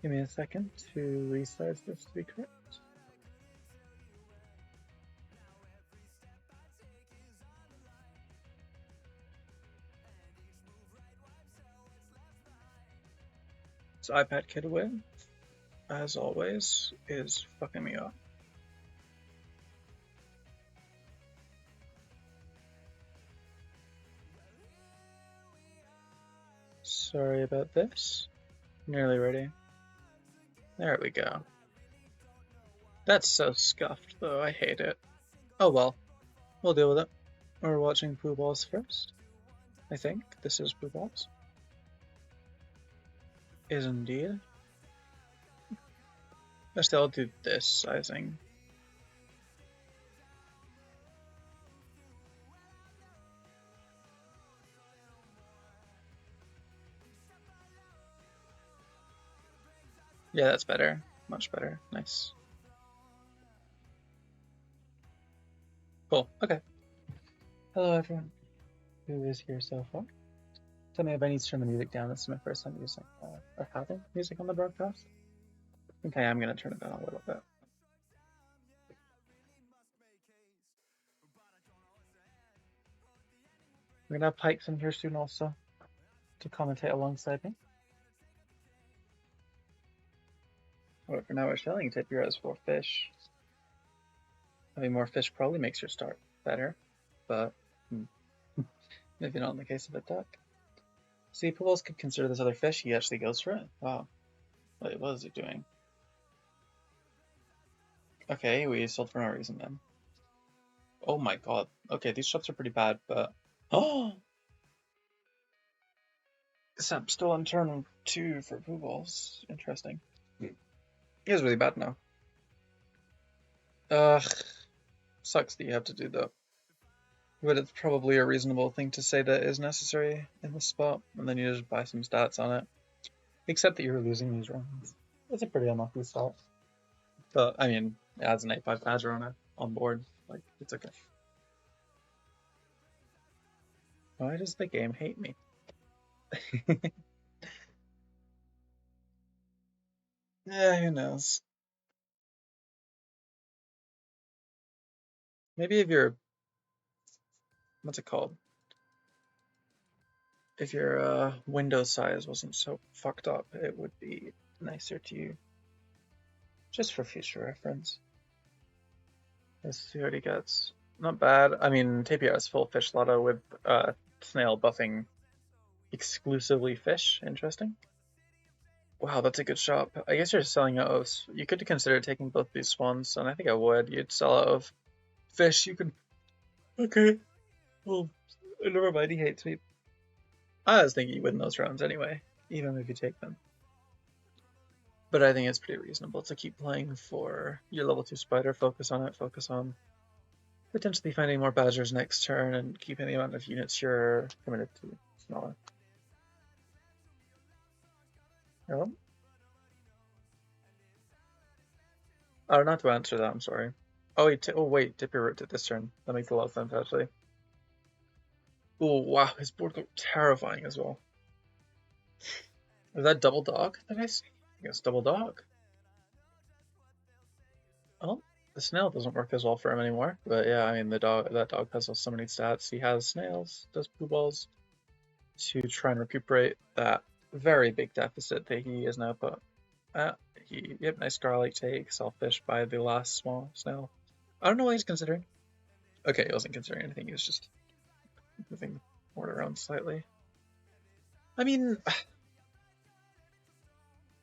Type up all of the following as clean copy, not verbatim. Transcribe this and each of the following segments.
Give me a second to resize this to be correct. So iPad Kid Win, as always, is fucking me up. Sorry about this. Nearly ready. There we go. That's so scuffed, though. I hate it. Oh well. We'll deal with it. We're watching Pooballz first. I think this is Pooballz. Is indeed. Actually, I'll do this sizing. Yeah, that's better. Much better. Nice. Cool. Okay. Hello, everyone who is here so far. Tell me if I need to turn the music down. This is my first time using or having music on the broadcast. Okay, I'm gonna turn it down a little bit. We're gonna have Pikes in here soon also to commentate alongside me. But for now, we're selling Tapir has 4 fish. Having more fish probably makes your start better, but maybe not in the case of a duck. See, Pooballz could consider this other fish. He actually goes for it. Wow. Wait, what is he doing? Okay, we sold for no reason then. Oh my god. Okay, these shots are pretty bad, but... Oh! SAP still on turn 2 for Pooballz. Interesting. He is really bad now. Ugh. Sucks that you have to do that. But it's probably a reasonable thing to say that is necessary in this spot, and then you just buy some stats on it. Except that you're losing these rounds. It's a pretty unlucky start. But, I mean, it adds an 8-5 Badger on board. Like, it's okay. Why does the game hate me? Yeah, who knows? Maybe if you're... What's it called? If your window size wasn't so fucked up, it would be nicer to you. Just for future reference. Let's see what he gets. Not bad. I mean, Tapir has full fish lotto with snail buffing exclusively fish. Interesting. Wow, that's a good shop. I guess you're selling out of... You could consider taking both these swans, and I think I would. You'd sell out of fish. You could... Okay. Well, never mind. He hates me. I was thinking you win those rounds anyway, even if you take them. But I think it's pretty reasonable to keep playing for your level 2 spider, focus on it, focus on potentially finding more badgers next turn, and keeping the amount of units you're committed to smaller. Hello? Oh, not to answer that, I'm sorry. Oh, wait, Tapir ripped it this turn. That makes a lot of sense, actually. Oh, wow, his board got terrifying as well. Is that double dog that I see? I guess double dog. Oh, the snail doesn't work as well for him anymore. But yeah, I mean, that dog has so many stats. He has snails, does Pooballz, to try and recuperate that very big deficit that he is now put at. Yep, nice garlic take, selfish by the last small snail. I don't know what he's considering. Okay, he wasn't considering anything, he was just moving the board around slightly. I mean,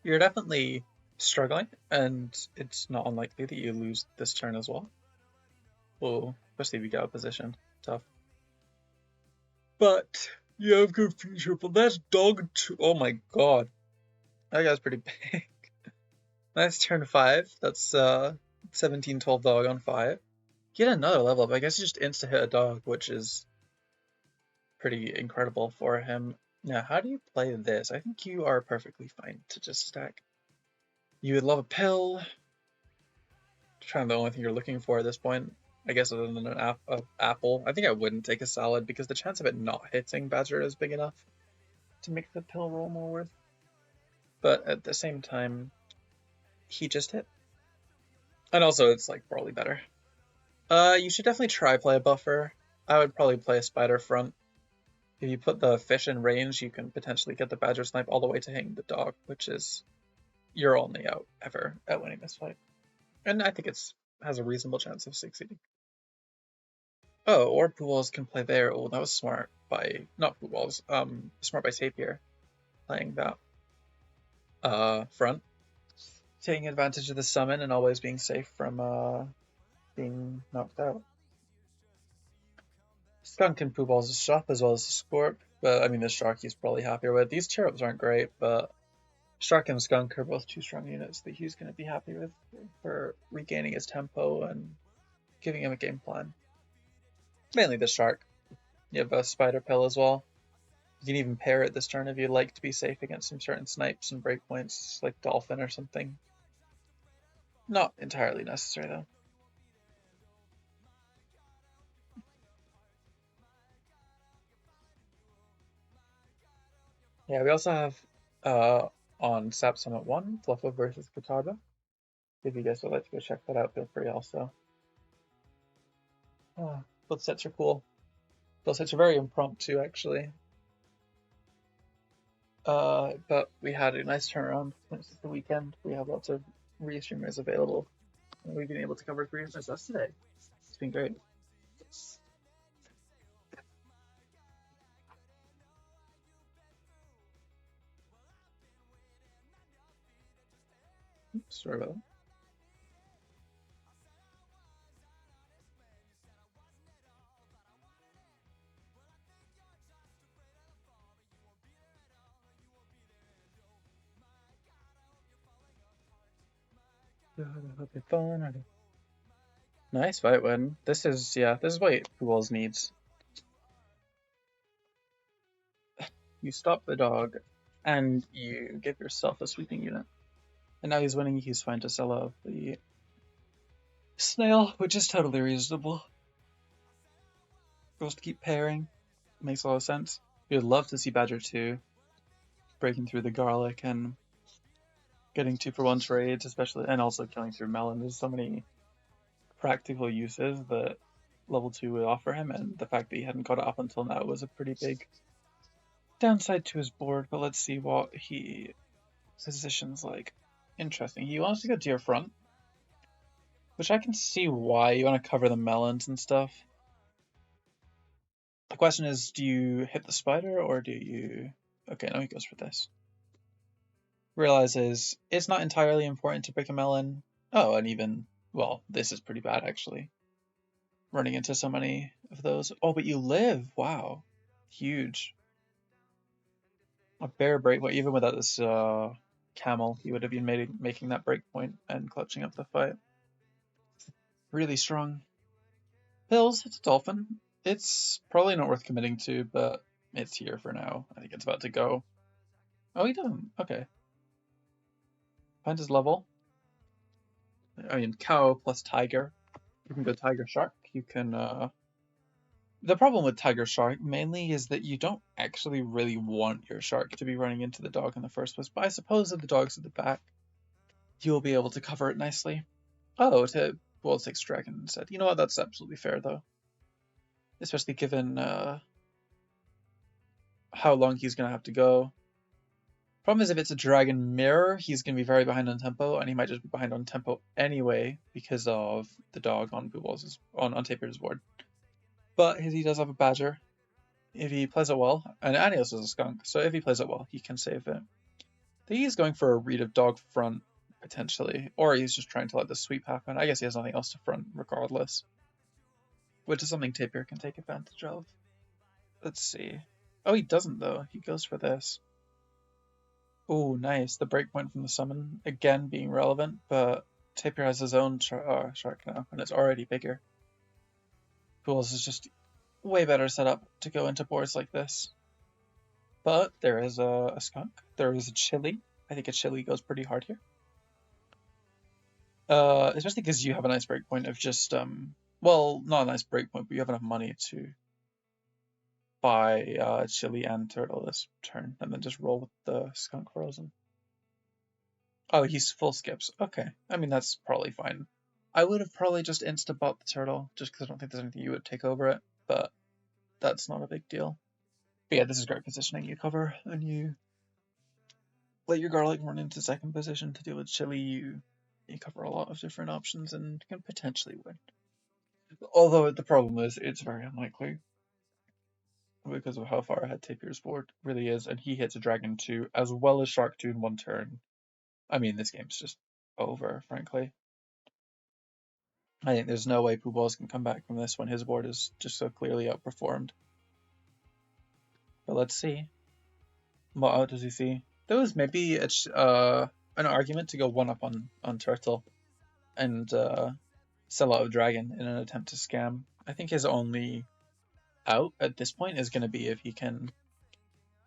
you're definitely struggling, and it's not unlikely that you lose this turn as well. Well, especially if you get out of position. Tough. But you have good future, but that's dog 2. Oh my god. That guy's pretty big. That's turn 5. That's 17-12 dog on 5. Get another level up. I guess he just insta hit a dog, which is pretty incredible for him. Now, how do you play this? I think you are perfectly fine to just stack. You would love a pill. Trying the only thing you're looking for at this point. I guess other than an apple. I think I wouldn't take a salad because the chance of it not hitting Badger is big enough to make the pill roll more worth. but at the same time, he just hit. And also, it's like probably better. You should definitely try play a buffer. I would probably play a spider front. If you put the fish in range, you can potentially get the badger snipe all the way to hang the dog, which is your only out ever at winning this fight. And I think it's has a reasonable chance of succeeding. Oh, or Pooballz can play there. Oh, that was smart by not Pooballz. Smart by Tapir playing that front, taking advantage of the summon and always being safe from being knocked out. Skunk and Pooballz is shop as well as the Scorp, but I mean the Shark he's probably happier with. These cherubs aren't great, but Shark and Skunk are both two strong units that he's going to be happy with for regaining his tempo and giving him a game plan. Mainly the Shark. You have a Spider Pill as well. You can even pair it this turn if you'd like to be safe against some certain snipes and breakpoints, like Dolphin or something. Not entirely necessary though. Yeah, we also have on SAP Summit 1, Fluffo versus Katarba. If you guys would like to go check that out, feel free also. Both sets are cool. Both sets are very impromptu, actually. But we had a nice turnaround since the weekend. We have lots of restreamers available, and we've been able to cover 3 sets today. It's been great. Sorry about that. Nice fight win. This is what Pooballz needs. You stop the dog, and you give yourself a sweeping unit. And now he's winning. He's fine to sell off the snail, which is totally reasonable. Goes to keep pairing. Makes a lot of sense. We would love to see Badger 2 breaking through the garlic and getting 2-for-1 trades, especially, and also killing through Melon. There's so many practical uses that level 2 would offer him, and the fact that he hadn't got it up until now was a pretty big downside to his board. But let's see what he positions like. Interesting. He wants to go to your front, which I can see why. You want to cover the melons and stuff. The question is, do you hit the spider or do you... Okay, no, he goes for this. Realizes it's not entirely important to break a melon. Oh, and even, well, this is pretty bad actually. Running into so many of those. Oh, but you live. Wow. Huge. A bear break, well, even without this camel, he would have been making that break point and clutching up the fight. Really strong. Pills, it's a dolphin. It's probably not worth committing to, but it's here for now. I think it's about to go. Oh, he doesn't. Okay. Find his level. I mean, cow plus tiger. You can go tiger shark. You can. The problem with tiger shark mainly is that you don't actually really want your shark to be running into the dog in the first place. But I suppose if the dog's at the back, you'll be able to cover it nicely. Oh, to well, it takes dragon instead. You know what? That's absolutely fair though. Especially given how long he's gonna have to go. Problem is, if it's a dragon mirror, he's gonna be very behind on tempo, and he might just be behind on tempo anyway because of the dog on Pooballz on Tapir's board. But he does have a badger. If he plays it well, and he also has a skunk, so if he plays it well, he can save it. I think he's going for a read of dog front potentially, or he's just trying to let the sweep happen. I guess he has nothing else to front regardless, which is something Tapir can take advantage of. Let's see. Oh, he doesn't though. He goes for this. Oh, nice. The breakpoint from the summon again being relevant, but Tapir has his own shark now, and it's already bigger. Pooballz is just way better set up to go into boards like this. But there is a skunk. There is a chili. I think a chili goes pretty hard here. Especially because you have a nice breakpoint of just well, not a nice breakpoint, but you have enough money to buy chili and turtle this turn, and then just roll with the skunk frozen. Oh, he's full skips. Okay. I mean, that's probably fine. I would have probably just insta-bought the turtle, just because I don't think there's anything you would take over it, but that's not a big deal. But yeah, this is great positioning. You cover, and you let your garlic run into second position to deal with chili. You cover a lot of different options and can potentially win. Although the problem is, it's very unlikely because of how far ahead Tapir's board really is, and he hits a dragon 2 as well as shark 2 in one turn. I mean, this game's just over, frankly. I think there's no way Pooballz can come back from this when his board is just so clearly outperformed. But let's see. What out does he see? There was maybe an argument to go one up on Turtle and sell out of Dragon in an attempt to scam. I think his only out at this point is going to be if he can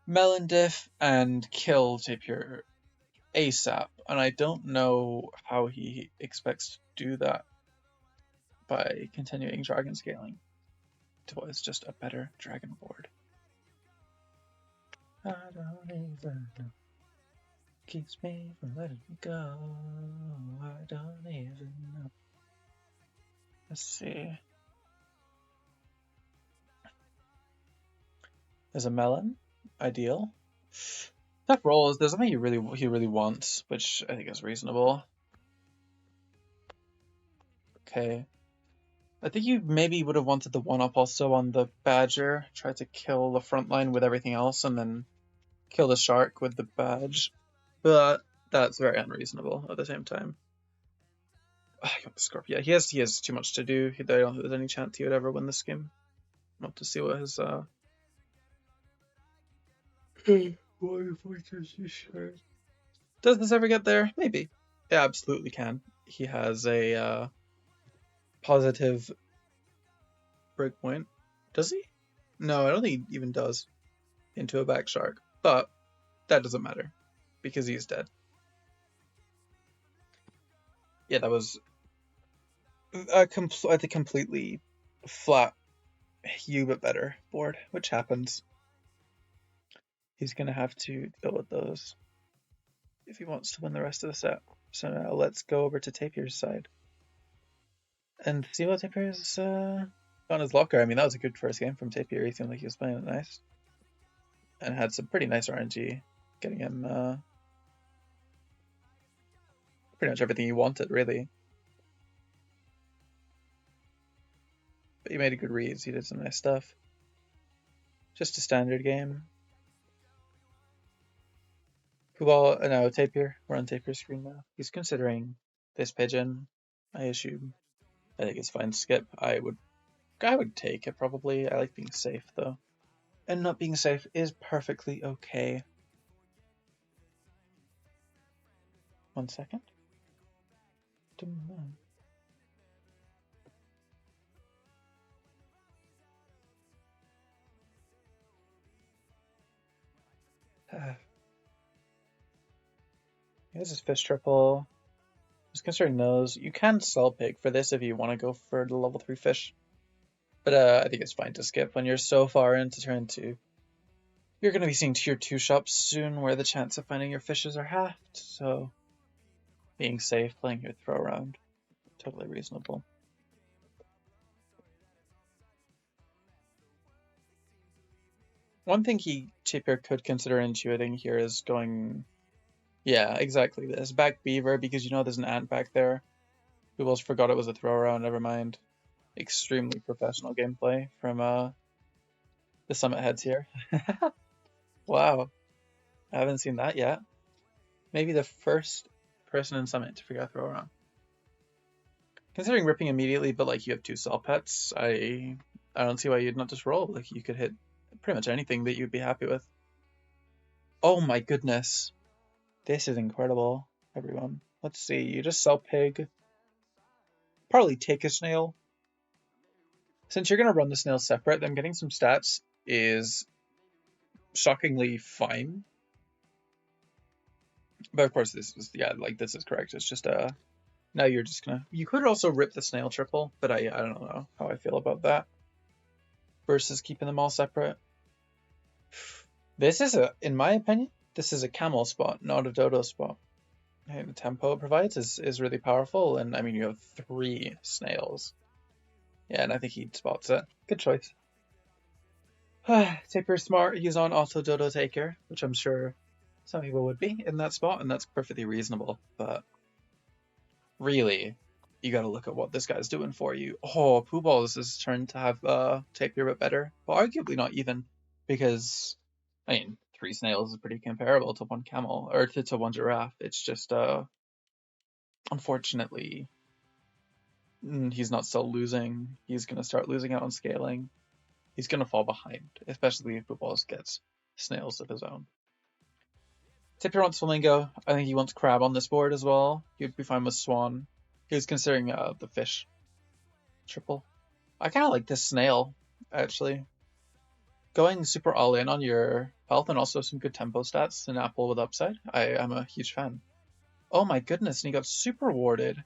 melon diff and kill Tapir ASAP. And I don't know how he expects to do that by continuing dragon scaling to what is just a better dragon board. I don't even know. Keeps me from letting me go. I don't even know. Let's see. There's a melon. Ideal. Tough rolls. There's something he really wants, which I think is reasonable. Okay. I think you maybe would have wanted the one-up also on the badger. Try to kill the front line with everything else and then kill the shark with the badge. But that's very unreasonable at the same time. I got the scorpion. Yeah, he has too much to do. I don't think there's any chance he would ever win this game. I'll have to see what his Does this ever get there? Maybe. It absolutely can. He has a positive breakpoint. Does he? No, I don't think he even does into a back shark. But that doesn't matter because he's dead. Yeah, that was a completely flat Hugh but better board, which happens. He's going to have to deal with those if he wants to win the rest of the set. So now let's go over to Tapir's side and see what Tapir's on his locker. I mean, that was a good first game from Tapir. He seemed like he was playing it nice and had some pretty nice RNG, getting him pretty much everything he wanted, really. But he made a good reads. He did some nice stuff. Just a standard game. Pooballz, no, Tapir. We're on Tapir's screen now. He's considering this pigeon, I assume. I think it's fine to skip. I would take it probably. I like being safe though. And not being safe is perfectly okay. 1 second. This is fish triple. Just considering those. You can sell pig for this if you want to go for the level 3 fish. But I think it's fine to skip when you're so far into turn 2. You're going to be seeing tier 2 shops soon where the chance of finding your fishes are halved. So being safe, playing your throw around, totally reasonable. One thing Tapir could consider intuiting here is going... Yeah, exactly this. Back beaver, because you know there's an ant back there. Who else forgot it was a throw around, never mind. Extremely professional gameplay from the summit heads here. Wow. I haven't seen that yet. Maybe the first person in summit to figure out throw around. Considering ripping immediately, but like you have 2 cell pets, I don't see why you'd not just roll. Like you could hit pretty much anything that you'd be happy with. Oh my goodness. This is incredible, everyone. Let's see, you just sell pig. Probably take a snail. Since you're going to run the snail separate, then getting some stats is shockingly fine. But of course, this is correct. It's just now you're just gonna... You could also rip the snail triple, but I don't know how I feel about that. Versus keeping them all separate. This is in my opinion, this is a camel spot, not a dodo spot. And the tempo it provides is really powerful, and I mean you have 3 snails. Yeah, and I think he spots it. Good choice. Tapir's smart. He's on auto dodo taker, which I'm sure some people would be in that spot, and that's perfectly reasonable. But really, you got to look at what this guy's doing for you. Oh, Pooballz is turned to have Tapir a bit better, but arguably not even, because I mean 3 snails is pretty comparable to 1 camel or to 1 giraffe. It's just unfortunately he's not still losing. He's gonna start losing out on scaling. He's gonna fall behind, especially if Pooballz gets snails of his own. Tipper wants flamingo. I think he wants crab on this board as well. He'd be fine with swan. He was considering the fish triple. I kind of like this snail, actually. Going super all in on your health and also some good tempo stats, an apple with upside. I'm a huge fan. Oh my goodness, and he got super rewarded.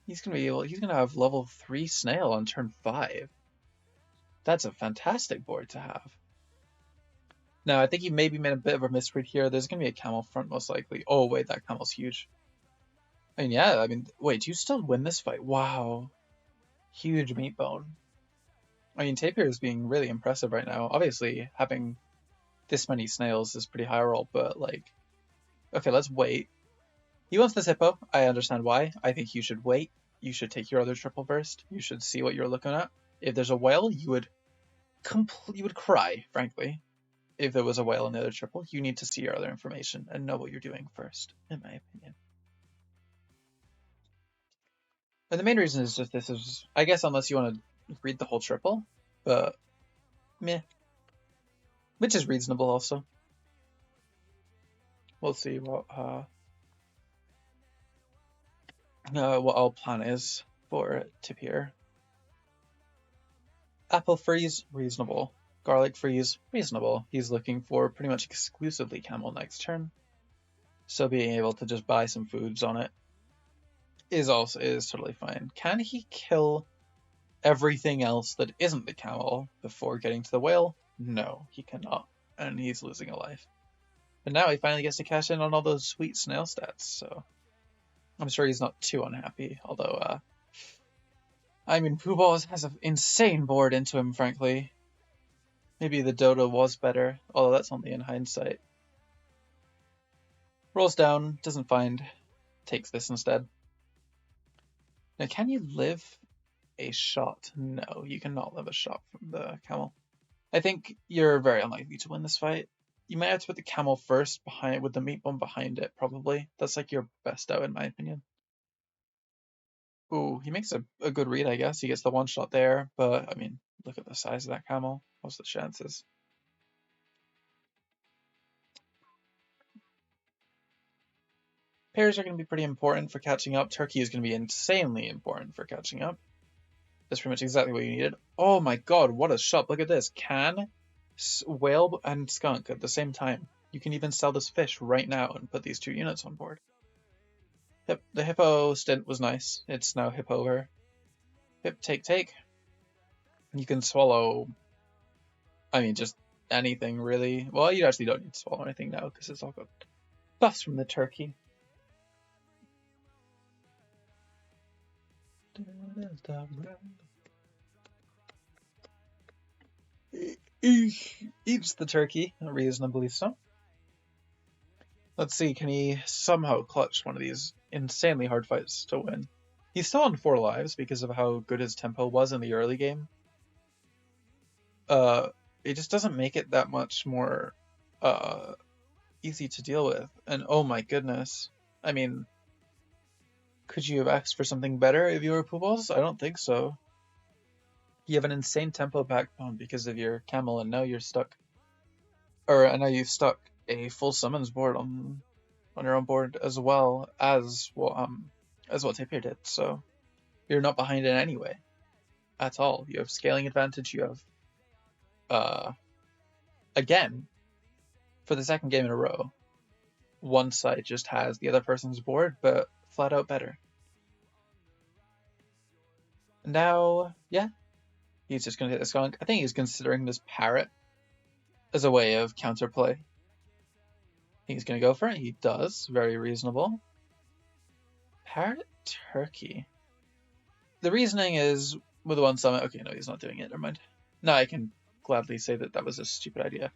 He's gonna have level 3 snail on turn 5. That's a fantastic board to have. Now, I think he maybe made a bit of a misread here. There's going to be a camel front, most likely. Oh, wait, that camel's huge. I mean, yeah, wait, do you still win this fight? Wow. Huge meat bone. I mean, Tapir is being really impressive right now. Obviously, having this many snails is pretty high roll, but, like, okay, let's wait. He wants this hippo. I understand why. I think you should wait. You should take your other triple first. You should see what you're looking at. If there's a whale, you would cry, frankly. If there was a whale in the other triple, you need to see your other information and know what you're doing first, in my opinion. And the main reason is just this is, I guess, unless you want to read the whole triple, but meh. Which is reasonable also. We'll see what our plan is for Tapir. Apple freeze, reasonable. Garlic freeze, reasonable. He's looking for pretty much exclusively camel next turn. So being able to just buy some foods on it is totally fine. Can he kill everything else that isn't the camel before getting to the whale? No, he cannot. And he's losing a life. But now he finally gets to cash in on all those sweet snail stats, so I'm sure he's not too unhappy. Although, I mean, Pooballz has an insane board into him, frankly. Maybe the Dodo was better, although that's only in hindsight. Rolls down, doesn't find, takes this instead. Now, can you live a shot? No, you cannot live a shot from the camel. I think you're very unlikely to win this fight. You might have to put the camel first behind with the meat bone behind it, probably. That's like your best out, in my opinion. Ooh, he makes a good read, I guess. He gets the one shot there, but I mean, look at the size of that camel. What's the chances? Pairs are going to be pretty important for catching up. Turkey is going to be insanely important for catching up. That's pretty much exactly what you needed. Oh my god, what a shot. Look at this. Can, whale, and skunk at the same time. You can even sell this fish right now and put these 2 units on board. Yep, the hippo stint was nice. It's now hip over. Hip, take. You can swallow, I mean, just anything, really. Well, you actually don't need to swallow anything now, because it's all got buffs from the turkey. Eats the turkey, reasonably so. Let's see, can he somehow clutch one of these insanely hard fights to win? He's still on 4 lives because of how good his tempo was in the early game. It just doesn't make it that much more easy to deal with. And oh my goodness, I mean, could you have asked for something better if you were Pooballz? I don't think so. You have an insane tempo backbone because of your camel, and now you're stuck. Or now you've stuck a full summons board on your own board as well as what Tapir did. So you're not behind in any way at all. You have scaling advantage. You have again, for the second game in a row, one side just has the other person's board, but flat out better. Now, yeah, he's just going to hit the skunk. I think he's considering this parrot as a way of counterplay. He's going to go for it. He does. Very reasonable. Parrot turkey. The reasoning is with the one summit. Okay, no, he's not doing it. Never mind. No, I can gladly say that was a stupid idea.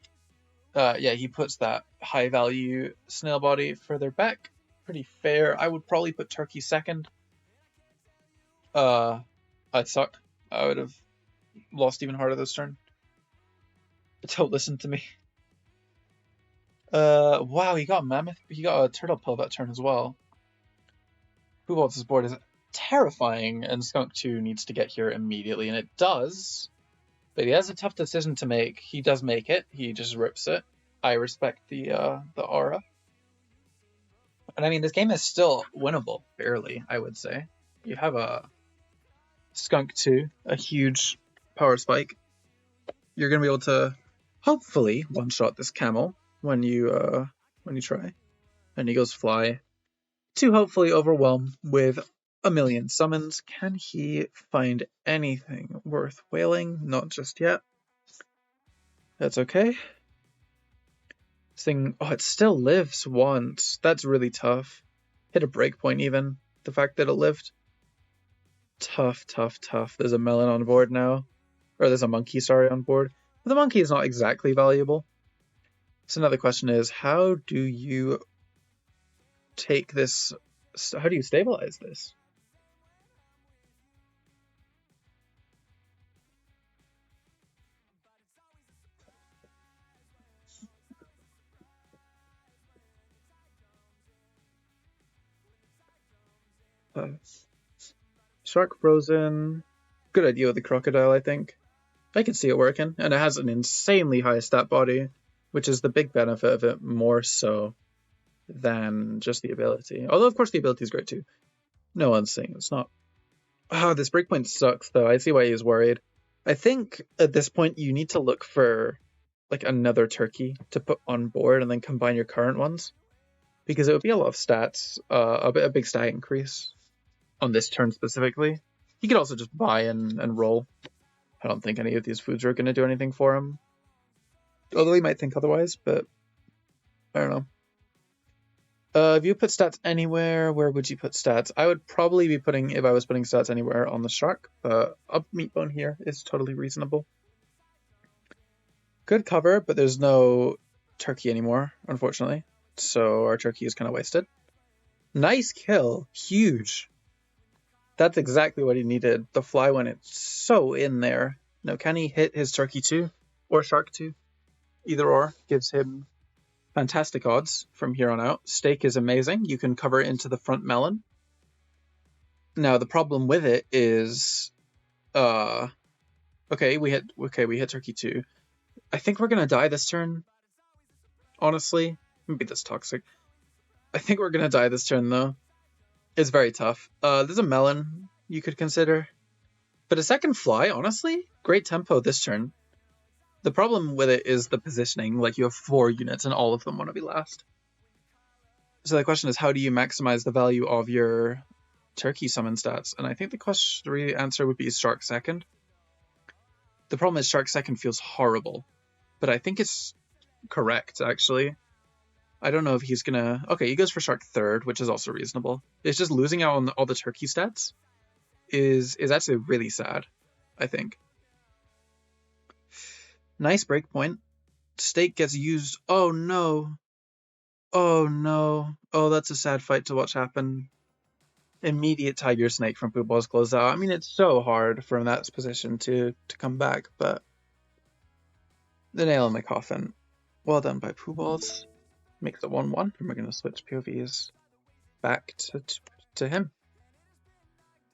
Yeah, he puts that high value snail body further back. Pretty fair. I would probably put turkey second. I'd suck. I would have lost even harder this turn. But don't listen to me. Wow, he got mammoth. He got a turtle pill that turn as well. Pooballz' board is terrifying, and Skunk 2 needs to get here immediately, and it does. But he has a tough decision to make. He does make it. He just rips it. I respect the aura. And I mean, this game is still winnable, barely, I would say. You have a Skunk 2, a huge power spike. You're going to be able to hopefully one-shot this camel when you try. And he goes fly to hopefully overwhelm with a million summons. Can he find anything worth whaling? Not just yet. That's okay. This thing, oh, it still lives once. That's really tough. Hit a breakpoint even. The fact that it lived. Tough, tough, tough. There's a melon on board now. Or there's a monkey, sorry, on board. But the monkey is not exactly valuable. So another question is, how do you take this? How do you stabilize this? Shark frozen. Good idea with the crocodile, I think. I can see it working, and it has an insanely high stat body, which is the big benefit of it more so than just the ability. Although, of course, the ability is great too. No one's saying it's not. Oh, this breakpoint sucks, though. I see why he's worried. I think at this point you need to look for like another turkey to put on board and then combine your current ones, because it would be a lot of stats, a big stat increase on this turn specifically. He could also just buy and roll. I don't think any of these foods are going to do anything for him. Although he might think otherwise, but I don't know. If you put stats anywhere, where would you put stats? I would probably be putting, if I was putting stats anywhere, on the shark. A meat bone here is totally reasonable. Good cover, but there's no turkey anymore, unfortunately. So our turkey is kind of wasted. Nice kill. Huge. That's exactly what he needed. The fly went so in there. Now, can he hit his turkey too? Or shark too? Either or gives him fantastic odds from here on out. Steak is amazing. You can cover it into the front melon. Now, the problem with it is... Okay, we hit turkey too. I think we're going to die this turn. Honestly. Maybe that's toxic. I think we're going to die this turn, though. It's very tough. There's a melon you could consider. But a second fly, honestly, great tempo this turn. The problem with it is the positioning. Like, you have 4 units and all of them want to be last. So the question is, how do you maximize the value of your turkey summon stats? And I think the answer would be shark second. The problem is shark second feels horrible. But I think it's correct, actually. I don't know if he's gonna... Okay, he goes for shark third, which is also reasonable. It's just losing out on all the turkey stats is actually really sad, I think. Nice breakpoint. Steak gets used. Oh no. Oh no. Oh, that's a sad fight to watch happen. Immediate tiger snake from Pooballz close out. I mean, it's so hard from that position to come back, but the nail in the coffin. Well done by Pooballz. Makes it 1-1, and we're going to switch POVs back to him.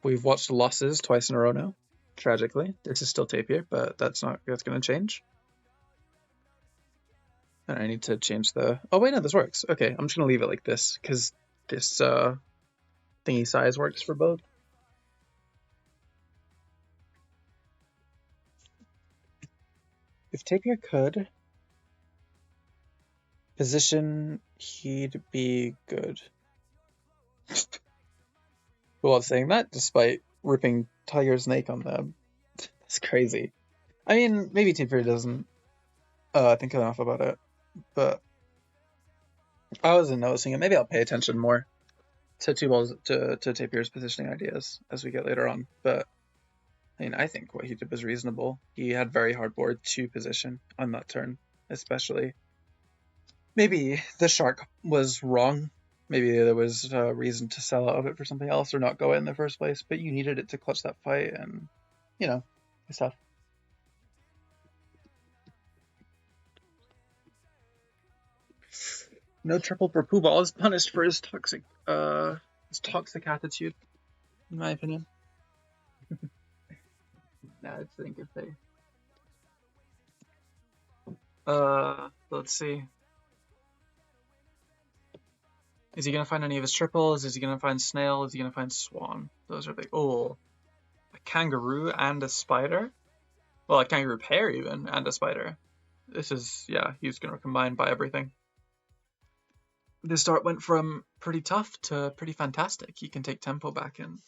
We've watched losses twice in a row now, tragically. This is still Tapir, but that's going to change. And I need to change the... Oh, wait, no, this works. Okay, I'm just going to leave it like this, because this thingy size works for both. If Tapir could position, he'd be good. Well, saying that, despite ripping Tiger's Snake on them. That's crazy. I mean, maybe Tapir doesn't think enough about it, but I wasn't noticing it. Maybe I'll pay attention more. to two balls to Tapir's positioning ideas as we get later on. But I mean, I think what he did was reasonable. He had very hard board to position on that turn, especially. Maybe the shark was wrong. Maybe there was a reason to sell out of it for something else or not go in the first place, but you needed it to clutch that fight, and, you know, it's tough. No triple for Pooballz is punished for his toxic attitude, in my opinion. Now I think if they let's see. Is he gonna find any of his triples? Is he gonna find snail? Is he gonna find swan? Those are the a kangaroo and a spider? Well, a kangaroo pair even and a spider. This is, yeah, he's gonna combine by everything. The start went from pretty tough to pretty fantastic. He can take tempo back and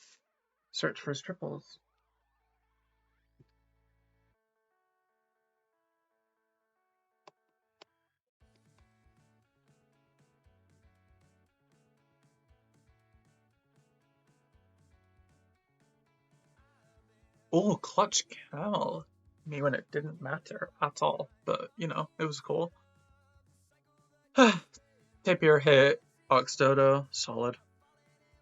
search for his triples. Oh, clutch camel. Me when it didn't matter at all, but you know, it was cool. Tapir hit, Ox Dodo, solid.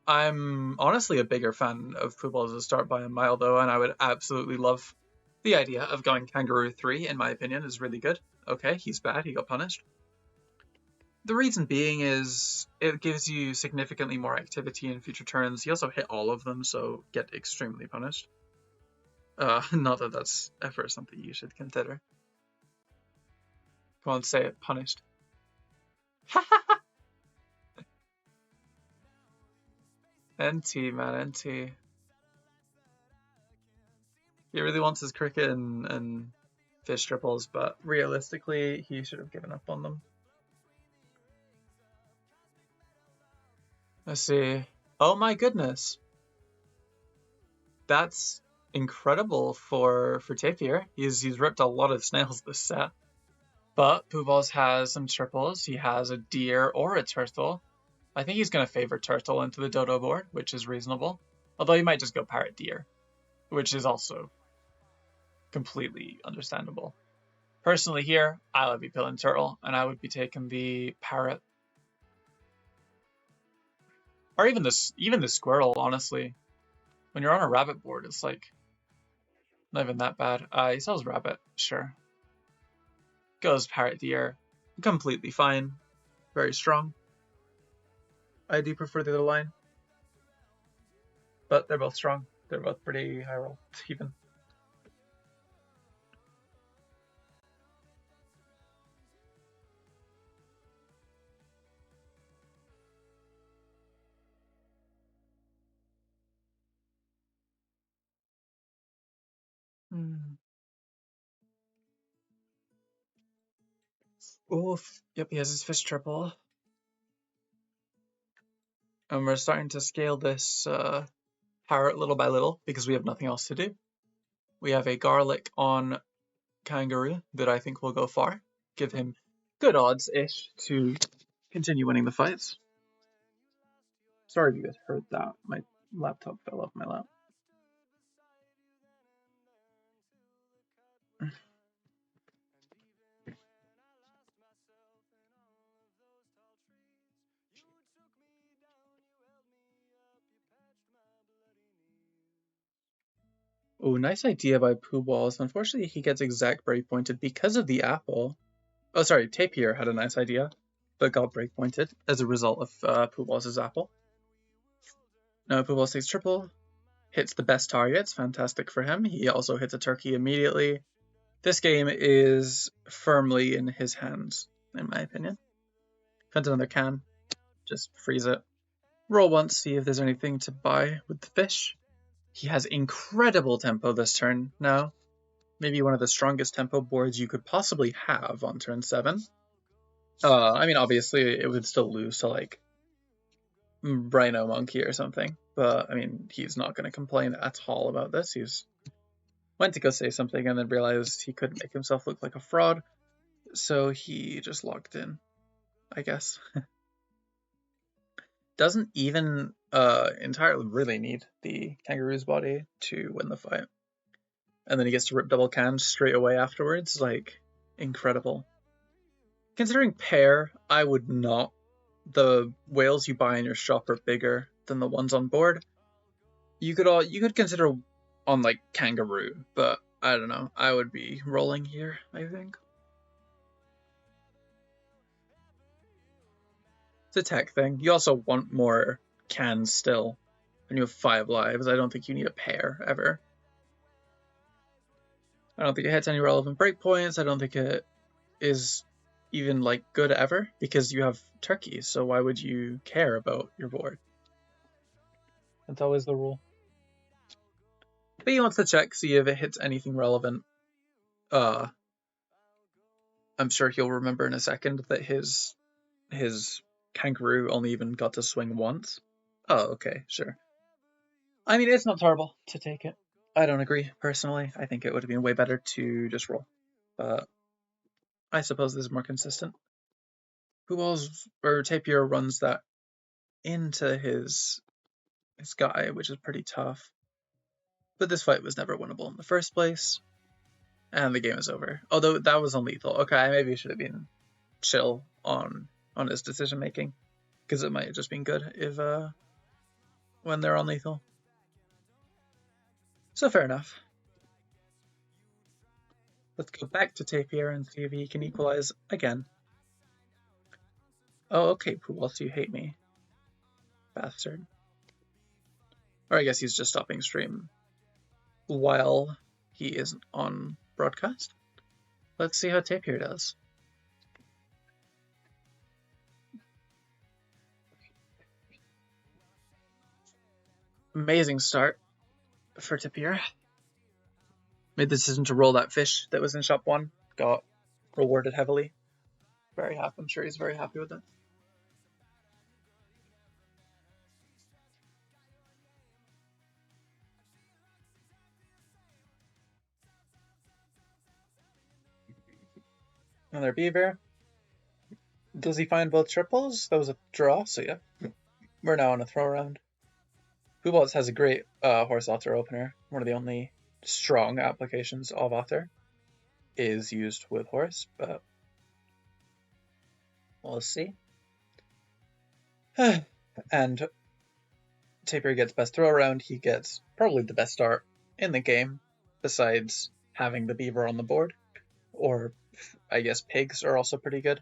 I'm honestly a bigger fan of Pooballz' start by a mile though, and I would absolutely love the idea of going Kangaroo 3, in my opinion, is really good. Okay, he's bad, he got punished. The reason being is it gives you significantly more activity in future turns. He also hit all of them, so get extremely punished. Not that that's ever something you should consider. Come on, say it, punished. NT, man, NT. He really wants his cricket and fish triples, but realistically, he should have given up on them. Let's see. Oh my goodness. That's incredible for Tapir. He's ripped a lot of snails this set. But Pooballz has some triples. He has a deer or a turtle. I think he's going to favor turtle into the dodo board, which is reasonable. Although he might just go parrot deer, which is also completely understandable. Personally here, I would be pilling turtle, and I would be taking the parrot. Or even the squirrel, honestly. When you're on a rabbit board, it's like not even that bad. He sells rabbit, sure. Goes parrot deer, completely fine, very strong. I do prefer the other line, but they're both strong. They're both pretty high roll, even. Oof. Yep, he has his fish triple. And we're starting to scale this parrot little by little because we have nothing else to do. We have a garlic on kangaroo that I think will go far. Give him good odds-ish to continue winning the fights. Sorry if you guys heard that. My laptop fell off my lap. Oh, nice idea by Pooballz. Unfortunately, he gets exact breakpointed because of the apple. Oh, sorry, Tapir had a nice idea, but got breakpointed as a result of Pooballz' apple. Now Pooballz takes triple, hits the best targets, fantastic for him. He also hits a turkey immediately. This game is firmly in his hands, in my opinion. Find another can, just freeze it. Roll once, see if there's anything to buy with the fish. He has incredible tempo this turn now. Maybe one of the strongest tempo boards you could possibly have on turn 7. I mean, obviously, it would still lose to, like, Rhino Monkey or something. But, I mean, he's not going to complain at all about this. He's went to go say something and then realized he couldn't make himself look like a fraud. So he just logged in, I guess. doesn't even entirely really need the kangaroo's body to win the fight. And then he gets to rip double cans straight away afterwards. Like, incredible. Considering pair, I would not. The whales you buy in your shop are bigger than the ones on board. You could consider on like kangaroo, but I don't know. I would be rolling here, I think. It's a tech thing. You also want more cans still. When you have 5 lives, I don't think you need a pair ever. I don't think it hits any relevant breakpoints. I don't think it is even like good ever because you have turkeys. So why would you care about your board? That's always the rule. But he wants to check, see if it hits anything relevant. I'm sure he'll remember in a second that his kangaroo only even got to swing once. Oh, okay, sure. I mean, it's not terrible to take it. I don't agree, personally. I think it would have been way better to just roll. But I suppose this is more consistent. Pooballz or Tapir runs that into his guy, which is pretty tough. But this fight was never winnable in the first place. And the game is over. Although that was unlethal. Okay, maybe he should have been chill on his decision making. Because it might have just been good if when they're unlethal. So fair enough. Let's go back to Tapir and see if he can equalize again. Oh, okay, Pooballz, you hate me. Bastard. Or I guess he's just stopping stream while he is on broadcast. Let's see how Tapir does. Amazing start for Tapir. Made the decision to roll that fish that was in shop 1. Got rewarded heavily. Very happy. I'm sure he's very happy with it. Another beaver. Does he find both triples? That was a draw, so yeah. We're now on a throw round. Pooballz has a great horse otter opener. One of the only strong applications of otter is used with horse, but we'll see. And Tapir gets best throw around. He gets probably the best start in the game, besides having the beaver on the board. Or I guess pigs are also pretty good.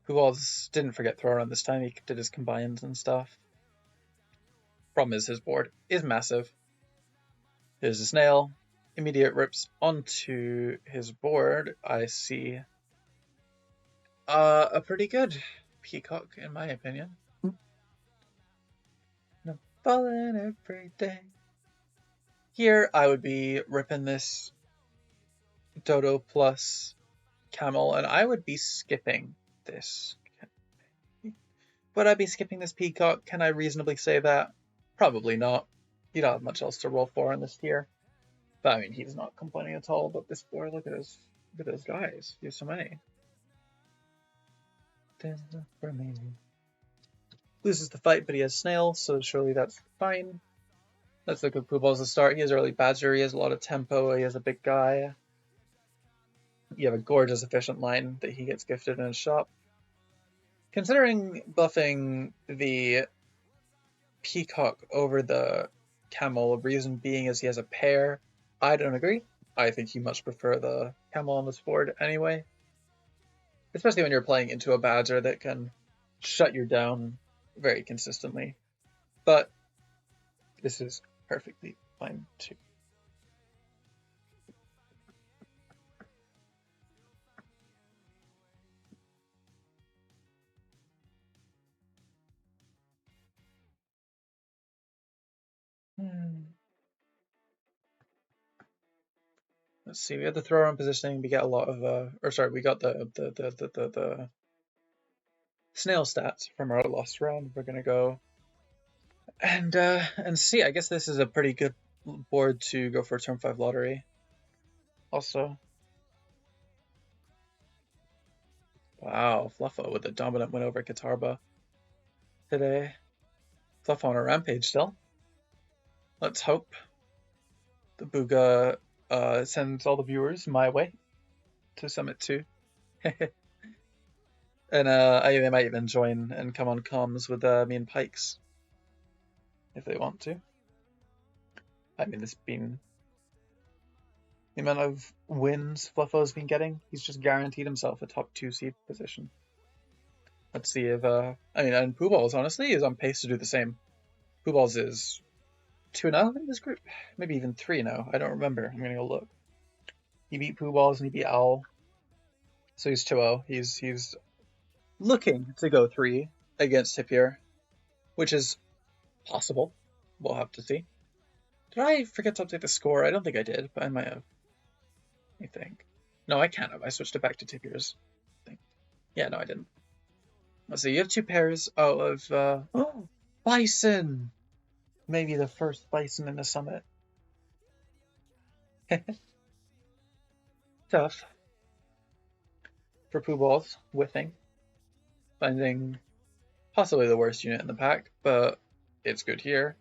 Pooballz didn't forget throw around this time. He did his combines and stuff. Problem is his board is massive. There's a snail. Immediate rips onto his board. I see a pretty good peacock, in my opinion. I'm falling every day. Here, I would be ripping this dodo plus camel, and I would be skipping this. Would I be skipping this peacock? Can I reasonably say that? Probably not. You don't have much else to roll for in this tier. But I mean, he's not complaining at all about this board. Look at those guys. He has so many. Loses the fight, but he has snail, so surely that's fine. Let's look at Pooballz to start. He has early badger. He has a lot of tempo. He has a big guy. You have a gorgeous efficient line that he gets gifted in his shop. Considering buffing the peacock over the camel, reason being is he has a pair. I don't agree. I think you much prefer the camel on this board anyway. Especially when you're playing into a badger that can shut you down very consistently. But this is perfectly fine too. Let's see, we have the throw around positioning. We get a lot of, we got the snail stats from our last round. We're gonna go and see. I guess this is a pretty good board to go for turn 5 lottery. Also, wow, Fluffo with a dominant win over Katarba. today. Fluff on a rampage still. Let's hope the Booga sends all the viewers my way to Summit 2. And they might even join and come on comms with me and Pikes if they want to. I mean, this been the amount of wins Fluffo's been getting. He's just guaranteed himself a top 2 seed position. Let's see if and Pooballz honestly is on pace to do the same. Pooballz is 2-0 in this group, maybe even 3-0. I don't remember. I'm gonna go look. He beat Pooballz and he beat Owl, so he's 2-0. He's looking to go 3 against Tapir, which is possible. We'll have to see. Did I forget to update the score? I don't think I did, but I might have. I think. No, I can't have. I switched it back to Tapir's thing. Yeah, no, I didn't. Let's see. You have 2 pairs out of Bison. Maybe the first Bison in the Summit. Tough for Pooballz, whiffing, finding possibly the worst unit in the pack, but it's good here.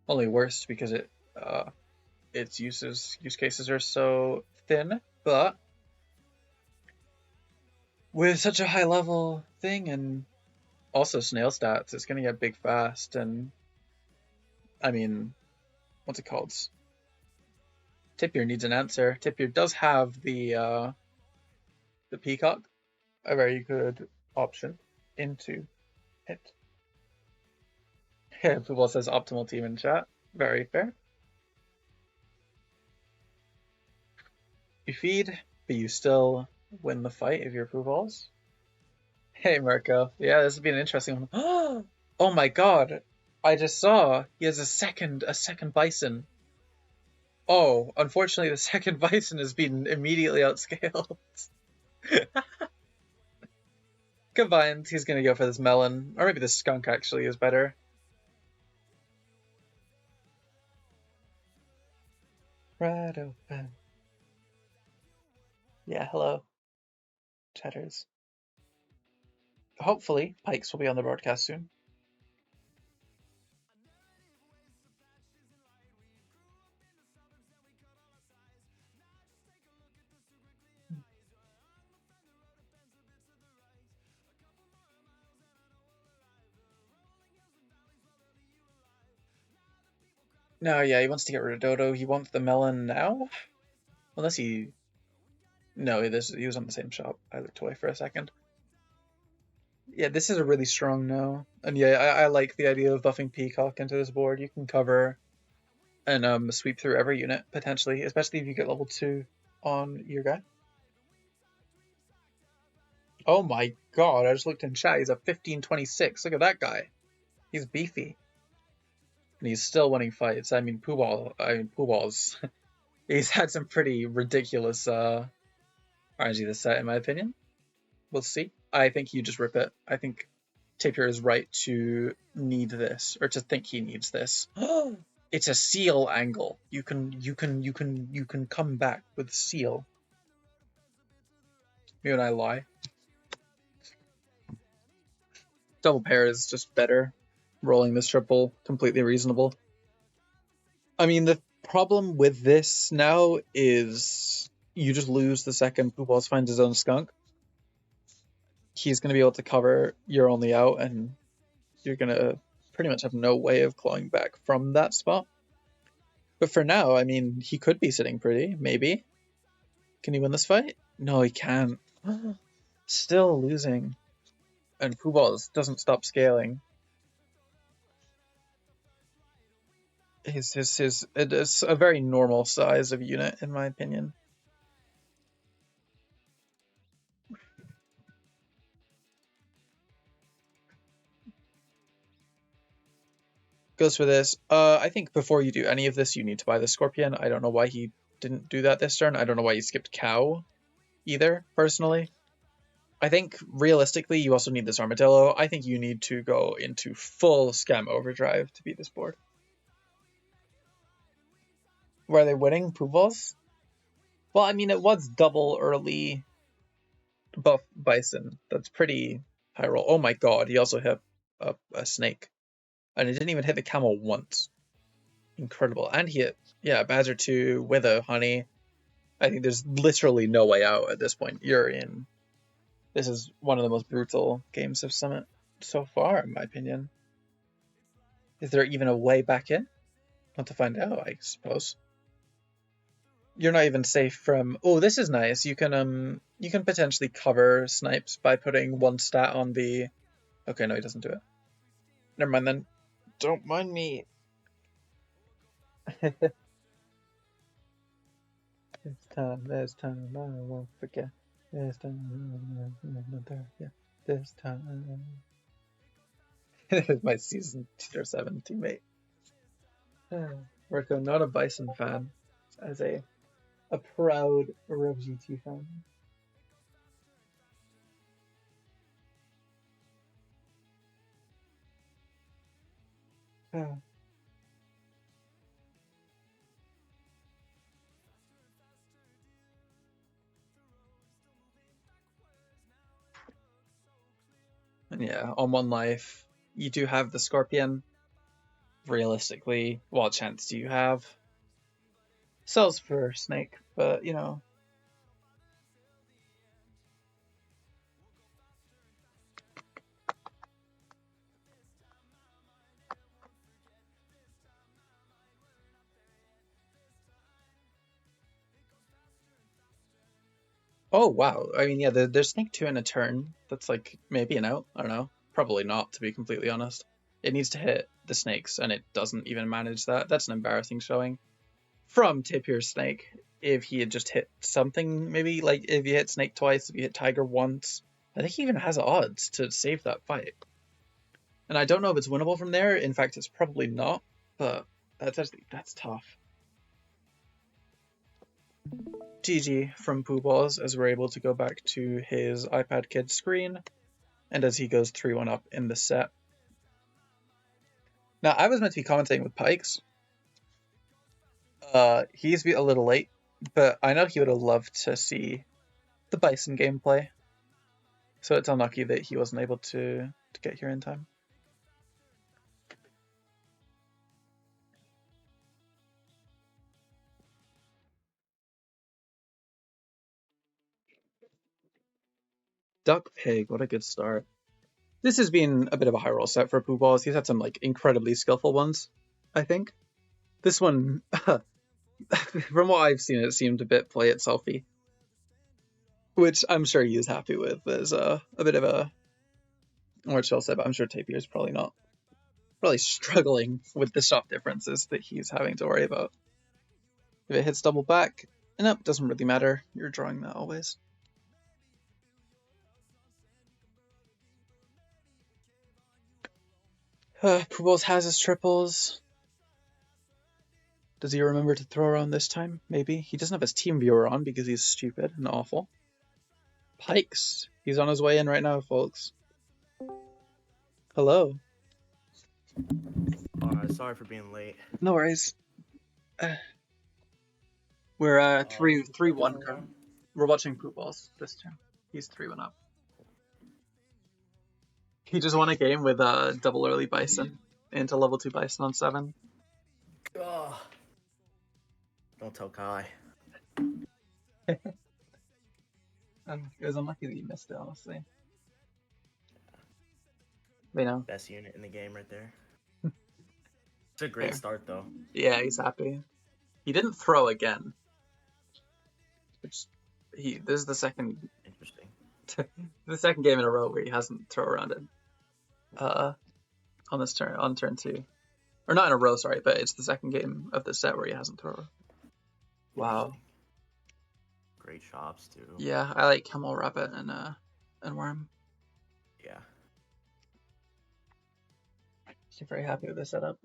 Only worst because its use cases are so thin, but with such a high level thing and also snail stats, it's gonna get big fast. And I mean, what's it called? Tapir needs an answer. Tapir does have the Peacock, a very good option into it. Yeah, Pooballz says optimal team in chat. Very fair. You feed, but you still win the fight if you're Pooballz. Hey Marco, yeah, this has been an interesting one. Oh my god, I just saw he has a second Bison. Oh, unfortunately, the second Bison has been immediately outscaled. Combined, he's gonna go for this melon, or maybe the skunk actually is better. Right open. Yeah, hello, chatters. Hopefully, Pikes will be on the broadcast soon. No, yeah, he wants to get rid of Dodo. He wants the melon now? Unless he... No, he was on the same shop. I looked away for a second. Yeah, this is a really strong no. And yeah, I like the idea of buffing Peacock into this board. You can cover and sweep through every unit, potentially, especially if you get level 2 on your guy. Oh my god, I just looked in chat. He's a 1526. Look at that guy. He's beefy. And he's still winning fights. I mean, Pooballz. He's had some pretty ridiculous RNG this set, in my opinion. We'll see. I think you just rip it. I think Tapir is right to need this, or to think he needs this. It's a seal angle. You can come back with seal. You and I lie. Double pair is just better. Rolling this triple, completely reasonable. I mean, the problem with this now is you just lose the second Pooballz finds his own skunk. He's going to be able to cover your only out, and you're going to pretty much have no way of clawing back from that spot. But for now, I mean, he could be sitting pretty, maybe. Can he win this fight? No, he can't. Still losing. And Pooballz doesn't stop scaling. It's a very normal size of unit, in my opinion. Goes for this. I think before you do any of this, you need to buy the Scorpion. I don't know why he didn't do that this turn. I don't know why he skipped Cow either, personally. I think, realistically, you also need this Armadillo. I think you need to go into full Scam Overdrive to beat this board. Were they winning Pooballz? Well, I mean, it was double early buff Bison. That's pretty high roll. Oh my god, he also hit a snake, and it didn't even hit the camel once. Incredible. And he hit, yeah, Badger 2 with a honey. I think there's literally no way out at this point. You're in. This is one of the most brutal games of Summit so far, in my opinion. Is there even a way back in? Want to find out, I suppose. You're not even safe from. Oh, this is nice. You can potentially cover snipes by putting one stat on the. Okay, no, he doesn't do it. Never mind then. Don't mind me. This time, I won't forget. This time, yeah. This time. My season 2 or 7 teammate. Marco, not a Bison fan, as a proud Rev GT fan. And yeah, on One Life, you do have the Scorpion. Realistically, what chance do you have? Sells for Snake, but you know. Oh wow! I mean, yeah, there's Snake 2 in a turn. That's like maybe an out. I don't know. Probably not, to be completely honest. It needs to hit the snakes, and it doesn't even manage that. That's an embarrassing showing from Tapir's Snake. If he had just hit something, maybe like if you hit Snake twice, if you hit Tiger once, I think he even has odds to save that fight. And I don't know if it's winnable from there. In fact, it's probably not. But that's tough. GG from Pooballz as we're able to go back to his iPad Kid screen, and as he goes 3-1 up in the set. Now, I was meant to be commentating with Pikes. He's a little late, but I know he would have loved to see the Bison gameplay. So it's unlucky that he wasn't able to get here in time. Duck Pig, what a good start. This has been a bit of a high roll set for Pooballz. He's had some like incredibly skillful ones, I think. This one, from what I've seen, it seemed a bit play itselfy, which I'm sure he is happy with. There's a bit of a more chill set, but I'm sure Tapir is probably not really struggling with the shot differences that he's having to worry about. If it hits double back, nope, doesn't really matter. You're drawing that always. Pooballz has his triples. Does he remember to throw around this time? Maybe. He doesn't have his team viewer on because he's stupid and awful. Pikes. He's on his way in right now, folks. Hello. Sorry for being late. No worries. We're 3-1. We're watching Pooballz this time. He's 3-1 up. He just won a game with double early Bison into level 2 Bison on 7. Oh. Don't tell Kai. It was unlucky that you missed it, honestly. But, you know. Best unit in the game right there. It's a great start, though. Yeah, he's happy. He didn't throw again. Which this is the second. Interesting. The second game in a row where he hasn't thrown around it. On turn 2. Or not in a row, sorry, but it's the second game of the set where he hasn't thrown. Wow. Great shops too. Yeah, I like Camel Rabbit and Worm. Yeah. She's very happy with this setup.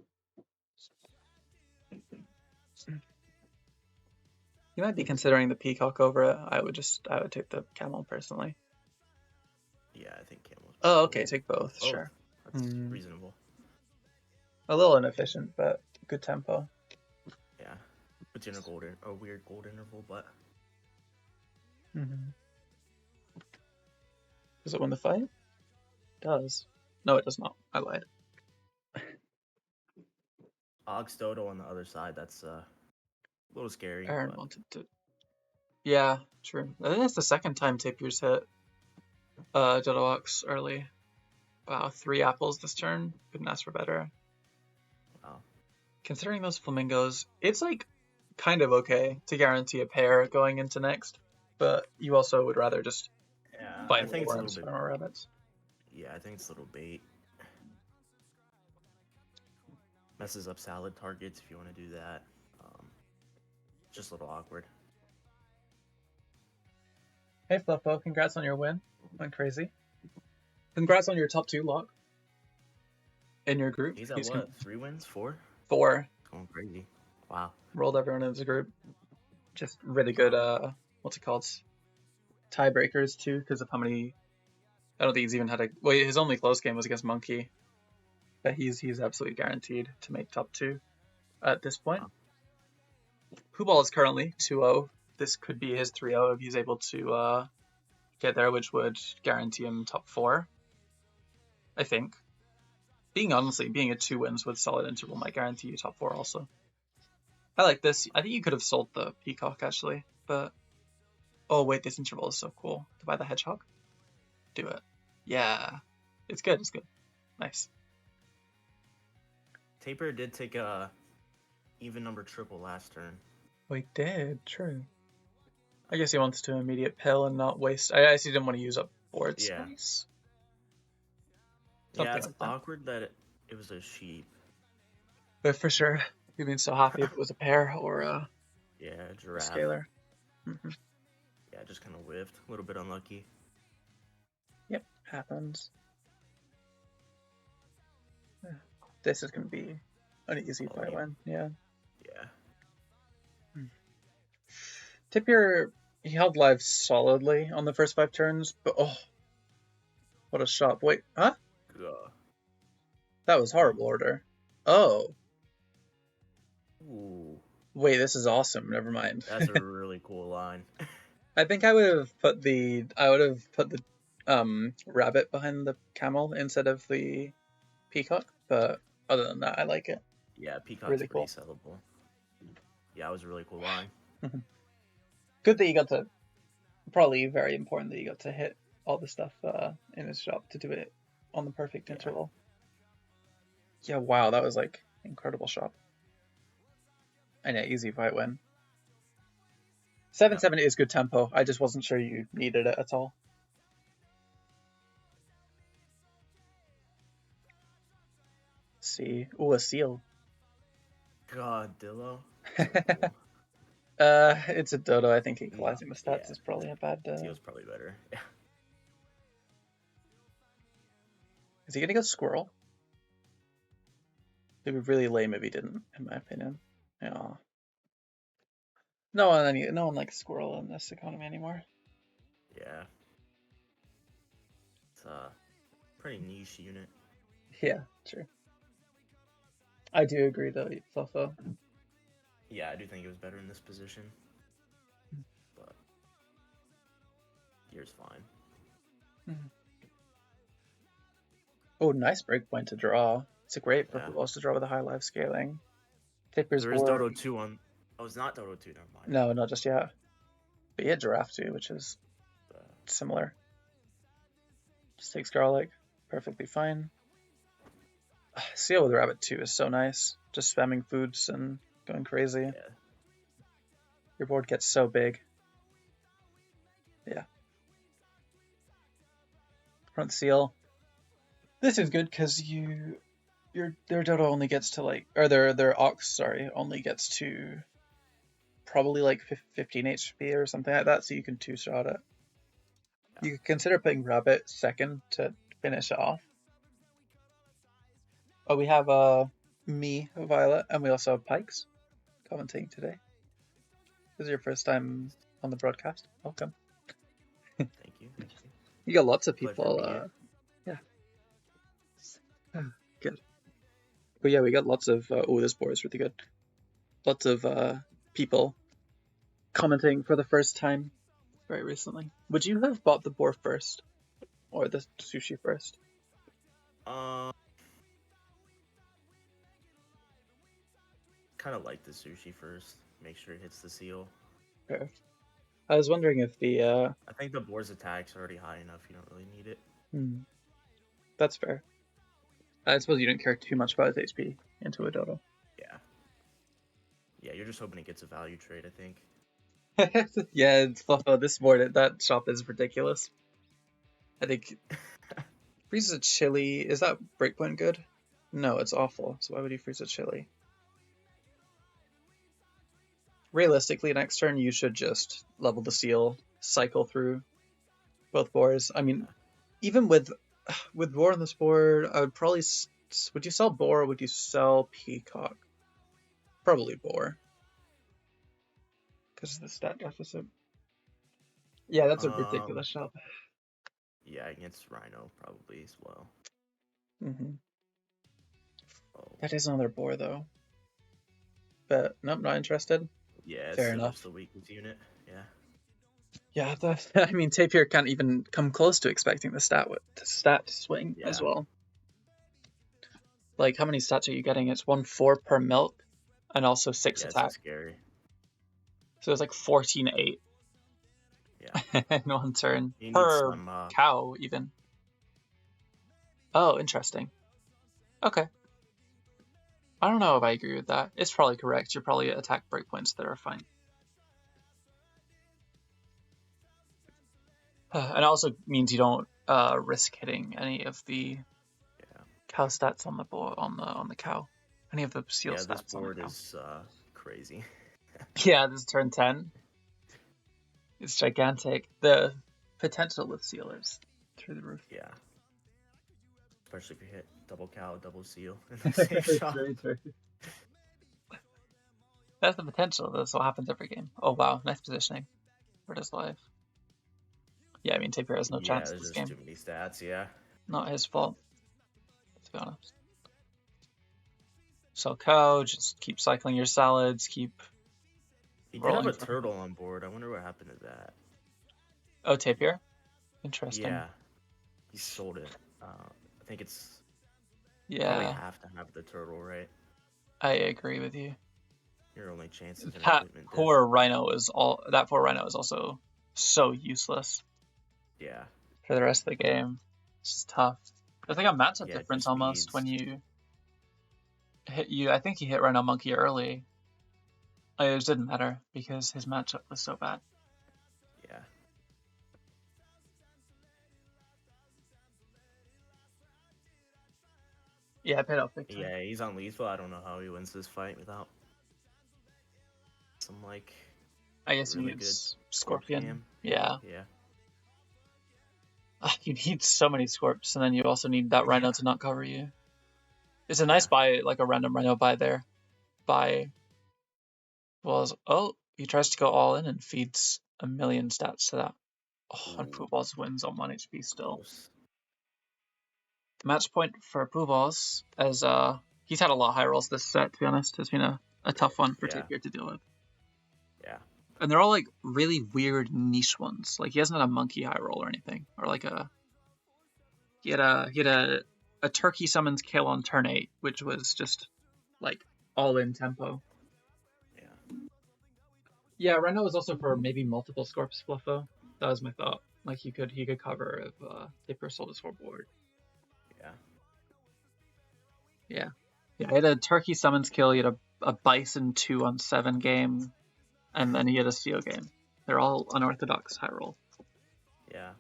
You might be considering the Peacock over it. I would take the Camel personally. Yeah, I think Camel. Oh, okay, take both. Sure. That's reasonable. A little inefficient, but good tempo. Yeah, it's in a weird gold interval, but. Does it win the fight? It does. No, it does not. I lied. Ox Dodo on the other side. That's a little scary. Aaron But wanted to. Yeah, true. I think that's the second time Tapir's hit Dodo Ox early. Wow, 3 apples this turn. Couldn't ask for better. wow. Considering those flamingos, it's like kind of okay to guarantee a pair going into next, but you also would rather just Yeah, I find think more it's a little worms, bit. find more rabbits. Yeah, I think it's a little bait. Messes up salad targets if you want to do that. Just a little awkward. Hey Fluffo, congrats on your win. Went crazy. Congrats on your top 2 lock in your group. He's at what? 3 wins? 4? 4. Going crazy. Wow. Rolled everyone into the group. Just really good, Wow. what's it called? Tiebreakers too, because of how many. I don't think he's even had a. Well, his only close game was against Monkey, but he's absolutely guaranteed to make top 2 at this point. Wow. Pooballz is currently 2-0. This could be his 3-0 if he's able to get there, which would guarantee him top 4. I think. Being a 2 wins with solid interval might guarantee you top 4 also. I like this. I think you could have sold the Peacock actually, but oh wait, this interval is so cool. To buy the Hedgehog? Do it. Yeah. It's good, it's good. Nice. Tapir did take a even number triple last turn. We did, true. I guess he wants to immediate pill and not waste. I actually didn't want to use up board space. Yeah, it's awkward that it was a sheep. But for sure, you'd been so happy if it was a pair or a giraffe. scalar. Mm-hmm. Yeah, just kind of whiffed. A little bit unlucky. Yep, happens. Yeah. This is going to be an easy fight win. Yeah. Yeah. Tapir, he held live solidly on the first 5 turns, but oh, what a shot. Wait, huh? That was horrible order. Oh. Ooh. Wait, this is awesome. Never mind. That's a really cool line. I think I would have put the rabbit behind the camel instead of the peacock, but other than that, I like it. Yeah, peacock's really pretty cool. sellable. Yeah, it was a really cool line. Good that you got to. Probably very important that you got to hit all the stuff in his shop to do it on the perfect interval. Yeah, wow, that was like incredible shot. And yeah, easy fight win. 7-7 is good tempo. I just wasn't sure you needed it at all. Let's see. Ooh, a seal. God, Dillo. So cool. It's a dodo. I think equalizing the stats is probably a bad. Seal's probably better. Yeah. Is he gonna go squirrel? It'd be really lame if he didn't, in my opinion. Yeah. No one likes squirrel in this economy anymore. Yeah. It's a pretty niche unit. Yeah, true. I do agree though, Fluffo. Yeah, I do think it was better in this position. But Gear's fine. Mm-hmm. Oh, nice breakpoint to draw. It's a great for Pooballz to draw with a high life scaling. Tapir's there is Dodo 2 on. Oh, it's not Dodo 2, never mind. No, not just yet. But he had Giraffe too, which is similar. Just takes garlic. Perfectly fine. Seal with Rabbit 2 is so nice. Just spamming foods and going crazy. Yeah. Your board gets so big. Yeah. Front seal. This is good because their Dodo only gets to like, or their Ox, sorry, only gets to probably like 15 HP or something like that, so you can 2-shot it. You could consider putting Rabbit second to finish it off. Oh, we have me, Violet, and we also have Pikes commentating today. This is your first time on the broadcast. Welcome. Thank you. You got lots of people. Yeah. Good. But yeah, we got lots of. Oh, this board is really good. Lots of people commenting for the first time very recently. Would you have bought the boar first or the sushi first? kind of like the sushi first. Make sure it hits the seal. Fair. I was wondering if the I think the board's attack's already high enough. You don't really need it. that's fair. I suppose you don't care too much about his HP into a dodo. Yeah. Yeah, you're just hoping it gets a value trade, I think. Yeah, it's Fluffo. This board, that shop is ridiculous. I think freeze a chili. Is that breakpoint good? No, it's awful. So why would you freeze a chili? Realistically, next turn you should just level the seal, cycle through both boars. I mean, even with boar on this board, I would probably. Would you sell boar or would you sell peacock? Probably boar. Because of the stat deficit. Yeah, that's a ridiculous shop. Yeah, against Rhino probably as well. Oh. That is another boar though. But nope, not interested. Yeah, fair it's enough. Just the weakest unit. Yeah. Yeah, I mean, Tapir can't even come close to expecting the stat swing as well. Like, how many stats are you getting? It's 1-4 per milk, and also 6 attack. It's scary. So it's like 14-8. Yeah. In one turn per cow, even. Oh, interesting. Okay. I don't know if I agree with that. It's probably correct. You're probably at attack breakpoints that are fine. And it also means you don't risk hitting any of the cow stats on the on the cow. Any of the seal stats. This board is crazy. Yeah, this is turn 10. It's gigantic. The potential with seal is through the roof. Yeah. Especially if you hit double cow, double seal in the same shot. That's the potential. That's what happens every game. Oh wow, nice positioning. Where does life? Yeah, I mean Tapir has no chance in this game. Too many stats, yeah. Not his fault, to be honest. Sell cow, just keep cycling your salads, keep. He did have a turtle on board. I wonder what happened to that. Oh, Tapir? Interesting. Yeah. He sold it. I think it's probably have to have the turtle, right? I agree with you. Your only chance is that poor rhino is also so useless. Yeah. For the rest of the game. It's just tough. There's like a matchup difference almost when you hit I think he hit Rhino Monkey early. It just didn't matter because his matchup was so bad. Yeah. Yeah, I paid off big time. Yeah, he's on lethal. I don't know how he wins this fight without some I guess really he needs Scorpion. Yeah. Yeah. You need so many Scorps, and then you also need that Rhino to not cover you. It's a nice buy, like a random Rhino buy there. He tries to go all in and feeds 1 million stats to that. Oh, and Pooballz wins on 1 HP still. The match point for Pooballz, as he's had a lot of high rolls this set, to be honest. It's been a tough one for Tapir to deal with. Yeah. And they're all like really weird niche ones. Like he hasn't had a monkey high roll or anything. Or like he had a turkey summons kill on turn 8, which was just like all in tempo. Yeah, Rhino was also for maybe multiple Scorps Fluffo. That was my thought. Like he could cover if Tapir sold his whole board. Yeah. He had a turkey summons kill, he had a bison 2 on 7 game, and then he had a seal game. They're all unorthodox high roll. Yeah.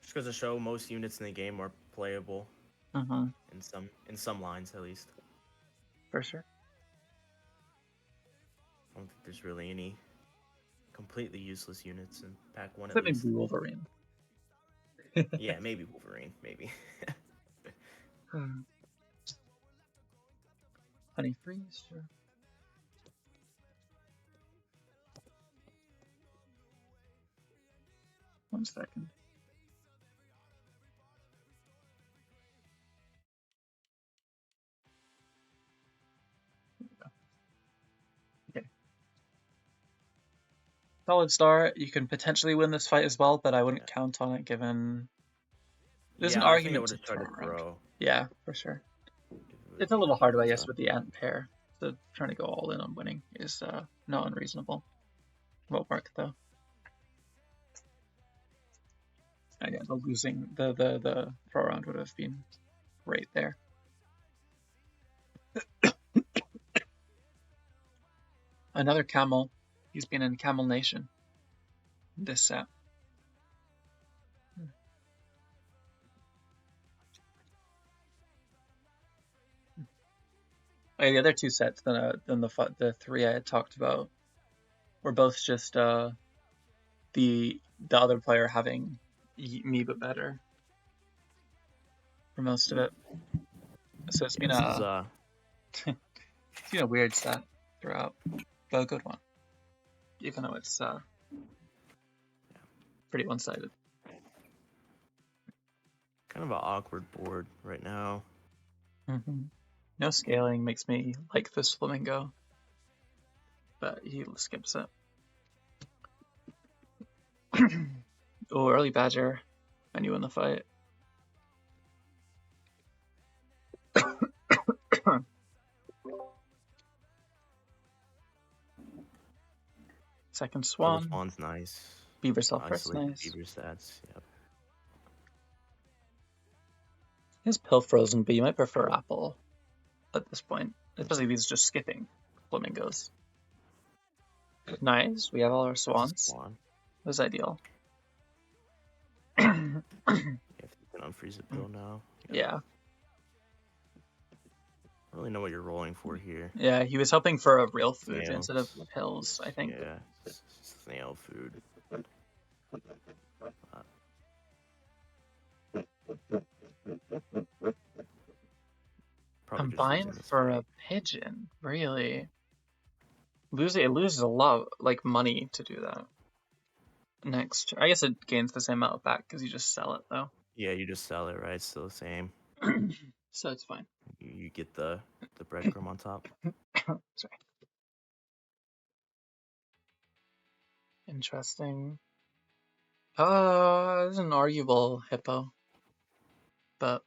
Just goes to show most units in the game are playable. In some lines at least. For sure. I don't think there's really any completely useless units in pack 1 at least. Maybe Wolverine. Yeah, maybe Wolverine, maybe. Honey freeze, sure. One second. Okay. Solid start. You can potentially win this fight as well, but I wouldn't count on it given there's an argument to turn around. Yeah, for sure. It's a little harder, I guess, with the ant pair. So trying to go all in on winning is not unreasonable. Won't work though. And yeah, the losing the throw around would have been right there. Another camel. He's been in Camel Nation this set. Okay, the other two sets than the three I had talked about were both just the other player having me but better for most of it. So it's been it's been a weird set throughout, but a good one, even though it's pretty one-sided. Kind of an awkward board right now. No scaling makes me like this flamingo, but he skips it. Oh, early badger, and you win the fight. Second swan. Double swan's nice. Beaver self-rest, nice. Beaver stats, yep. His pill frozen, but you might prefer apple at this point, especially if he's just skipping flamingos. Nice, we have all our swans. Swan. That's ideal. You can unfreeze the pill now. Yeah. I don't really know what you're rolling for here. Yeah, he was hoping for a real food instead of pills, I think. Yeah, snail food. Combine for a pigeon, really? It loses a lot, like, money to do that. Next, I guess it gains the same amount back because you just sell it, though. Yeah, you just sell it, right? It's still the same. So it's fine. You get the breadcrumb on top. Sorry. Interesting. It's an arguable hippo. But,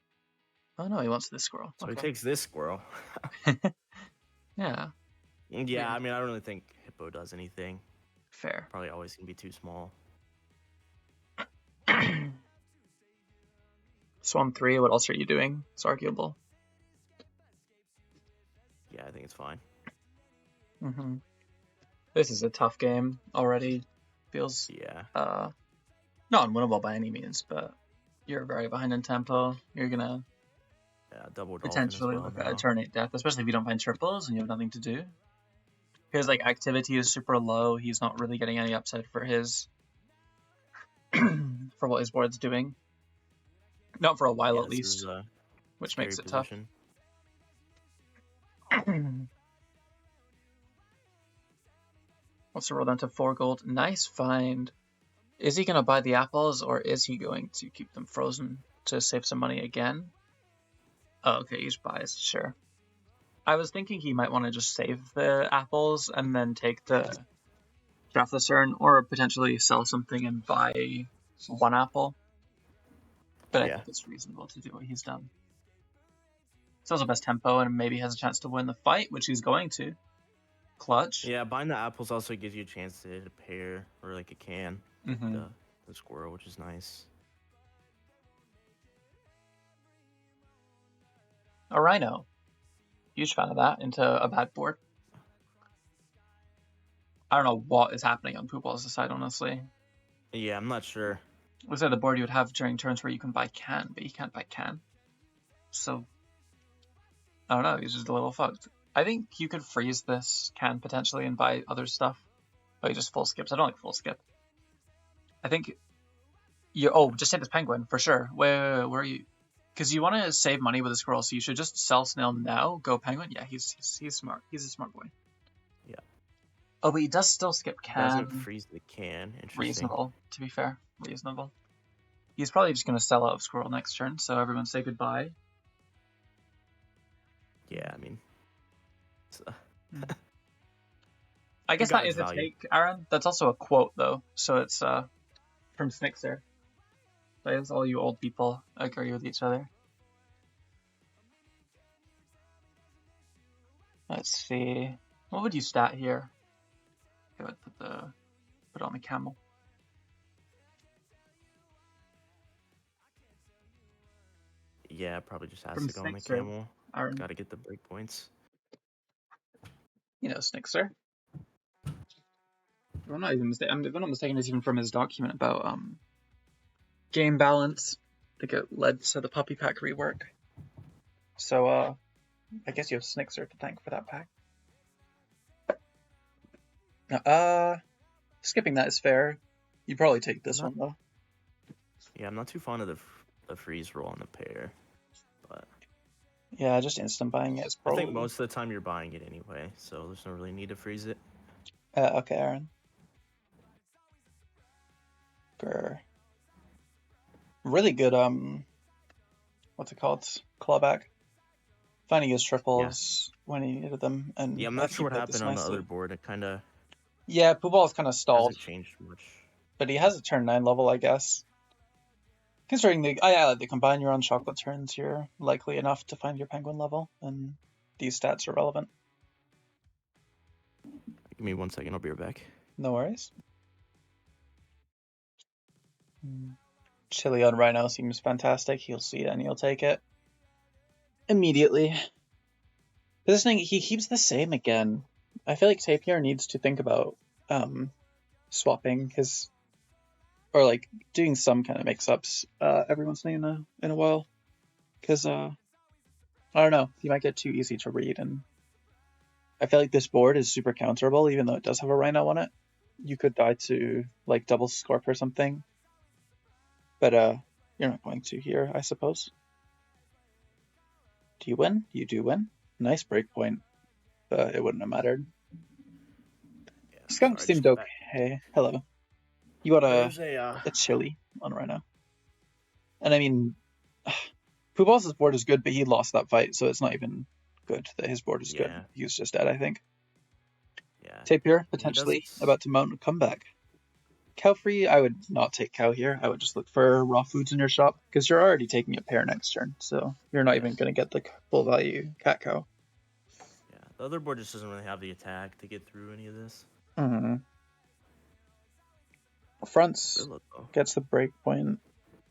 oh no, he wants this squirrel. So he takes this squirrel. Yeah. Yeah, I mean, I don't really think hippo does anything. Fair. Probably always can be too small. Swan 3, what else are you doing? It's arguable. Yeah, I think it's fine. This is a tough game already. Feels not unwinnable by any means, but you're very behind in tempo. You're gonna double potentially look at a turn 8 death, especially if you don't find triples and you have nothing to do. His like activity is super low. He's not really getting any upside for his for what his board's doing. Not for a while at least, which makes it tough. Let's roll down to 4 gold. Nice find. Is he going to buy the apples or is he going to keep them frozen to save some money again? Oh, okay, he just buys, sure. I was thinking he might want to just save the apples and then take the draft the CERN or potentially sell something and buy 1 apple. But I think it's reasonable to do what he's done. It's also best tempo and maybe has a chance to win the fight, which he's going to. Clutch. Yeah, buying the apples also gives you a chance to hit a pair or like a can. The squirrel, which is nice. A rhino. Huge fan of that into a bad board. I don't know what is happening on Pooballz' side, honestly. Yeah, I'm not sure. Was that the board you would have during turns where you can buy can, but you can't buy can? So, I don't know, he's just a little fucked. I think you could freeze this can potentially and buy other stuff. Oh, he just full skips. I don't like full skip. I think just take this penguin for sure. Where are you? Because you want to save money with a squirrel, so you should just sell snail now. Go penguin. Yeah, he's smart. He's a smart boy. Yeah. Oh, but he does still skip can. Doesn't freeze the can. Interesting. Reasonable, to be fair. Reasonable. He's probably just gonna sell out of squirrel next turn, so everyone say goodbye. Yeah, I mean. I guess that is a take, Aaron. That's also a quote, though. So it's from Snixer. I guess all you old people agree with each other. Let's see. What would you stat here? I would put on the camel. Yeah, probably just has to go on the camel. Got to get the break points. You know, Snixer. If I'm not mistaken, it's even from his document about game balance. I think it led to the puppy pack rework. So I guess you have Snixer to thank for that pack. Skipping that is fair. You'd probably take this one though. Yeah, I'm not too fond of the freeze roll on the pair, but yeah, just instant buying it is probably. I think most of the time you're buying it anyway, so there's no really need to freeze it. Okay, Aaron. Grr. Really good. What's it called? Clawback. Finding his triples when he needed them, and yeah, I'm not sure what happened on the other board. It kind of. Yeah, Pooballz kind of stalled. Hasn't changed much. But he has a turn 9 level, I guess. Considering the combine you're on chocolate turns, you're likely enough to find your penguin level, and these stats are relevant. Give me 1 second, I'll be right back. No worries. Chili on Rhino seems fantastic. He'll see it and he'll take it immediately. Positioning, he keeps the same again. I feel like Tapir needs to think about swapping his, or like doing some kind of mix-ups every once in a while, because I don't know, he might get too easy to read, and I feel like this board is super counterable, even though it does have a Rhino on it. You could die to like double Scorp or something, but you're not going to here, I suppose. Do you win? You do win. Nice breakpoint, but it wouldn't have mattered. Yeah, Skunk seemed okay. Hello. You got a chili on Rhino. And I mean, Pooballz' board is good, but he lost that fight, so it's not even good that his board is good. He was just dead, I think. Yeah. Tapir, potentially about to mount a comeback. Cow free, I would not take cow here. I would just look for raw foods in your shop, because you're already taking a pair next turn, so you're not even going to get the full value cat cow. Yeah, the other board just doesn't really have the attack to get through any of this. Fronts gets the breakpoint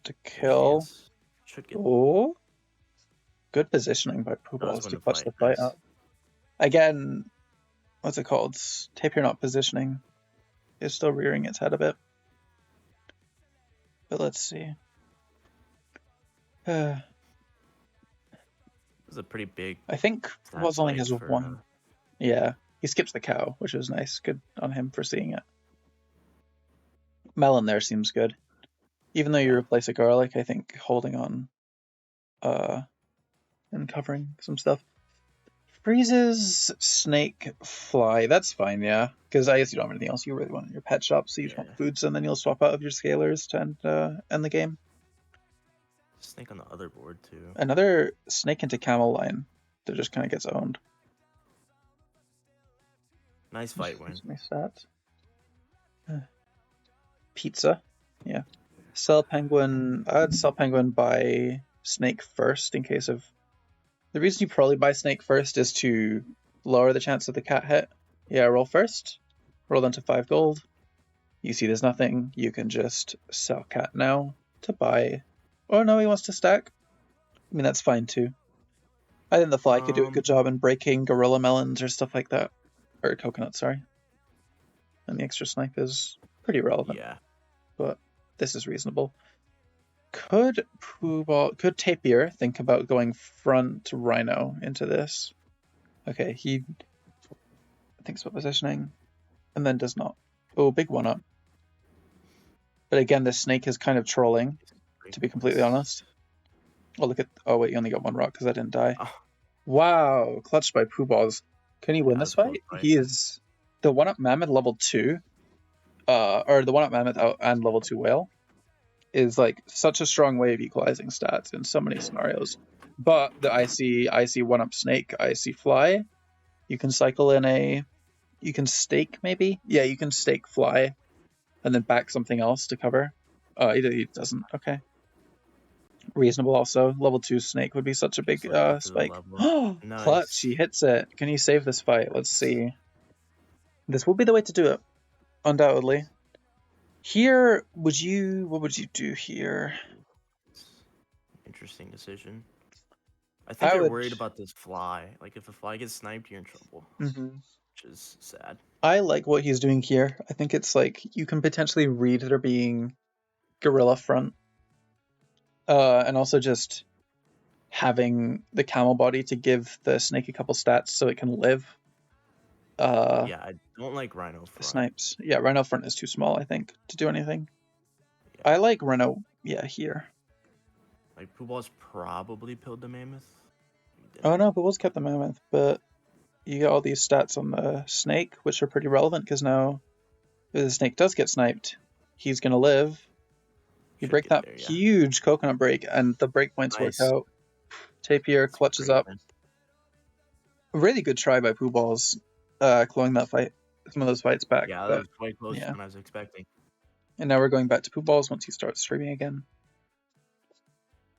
to kill. Should get. Oh, good positioning by Pooballz to clutch the fight up. Again, what's it called? Tapir not positioning. Is still rearing its head a bit. But let's see. This is a pretty big. I think Pooballz only has one. Yeah, he skips the cow, which was nice. Good on him for seeing it. Melon there seems good. Even though you replace a garlic, I think holding on and covering some stuff. Freezes, snake, fly. That's fine, yeah. Because I guess you don't have anything else you really want in your pet shop, so you just want foods, and then you'll swap out of your scalers to end the game. Snake on the other board, too. Another snake into camel line that just kind of gets owned. Nice fight win. My stats. Pizza. Yeah. Sell penguin. I'd sell penguin by snake first in case of. The reason you probably buy snake first is to lower the chance of the cat hit. Yeah, roll first. Roll down to 5 gold. You see there's nothing. You can just sell cat now to buy. Oh no, he wants to stack. I mean, that's fine too. I think the fly could do a good job in breaking gorilla melons or stuff like that. Or coconut, sorry. And the extra snipe is pretty relevant. Yeah. But this is reasonable. Could Tapir think about going front Rhino into this? Okay, he thinks about positioning and then does not. Oh, big one up. But again, this snake is kind of trolling, to be completely honest. Oh, look at. Oh, wait, you only got 1 rock because I didn't die. Oh. Wow, clutched by Pooballz. Can he win this fight? He is the 1-up mammoth level 2. Or the 1-up mammoth and level 2 whale. Is like such a strong way of equalizing stats in so many scenarios. But the I see 1-up snake, I see fly. You can cycle in you can stake maybe? Yeah, you can stake fly and then back something else to cover. He doesn't. Okay. Reasonable also. Level 2 snake would be such a big spike. Oh, clutch, Nice. he hits it. Can he save this fight? Let's see. This will be the way to do it, undoubtedly. Here, what would you do here? Interesting decision. I think you're worried about this fly. Like, if the fly gets sniped, you're in trouble. Which is sad. I like what he's doing here. I think it's like you can potentially read there being gorilla front. And also just having the camel body to give the snake a couple stats so it can live. Yeah, I don't like Rhino front. Snipes. Yeah, Rhino front is too small, I think, to do anything. Yeah. I like Rhino, here. Like, Pooballz probably pilled the mammoth. Oh no, Pooballz kept the mammoth, but you get all these stats on the snake, which are pretty relevant, because now if the snake does get sniped, he's going to live. You break that huge coconut break, and the breakpoints work out. Tapir clutches up. A really good try by Pooballz, clawing that fight, some of those fights back. Yeah, that was quite close than I was expecting. And now we're going back to Pooballz once he starts streaming again.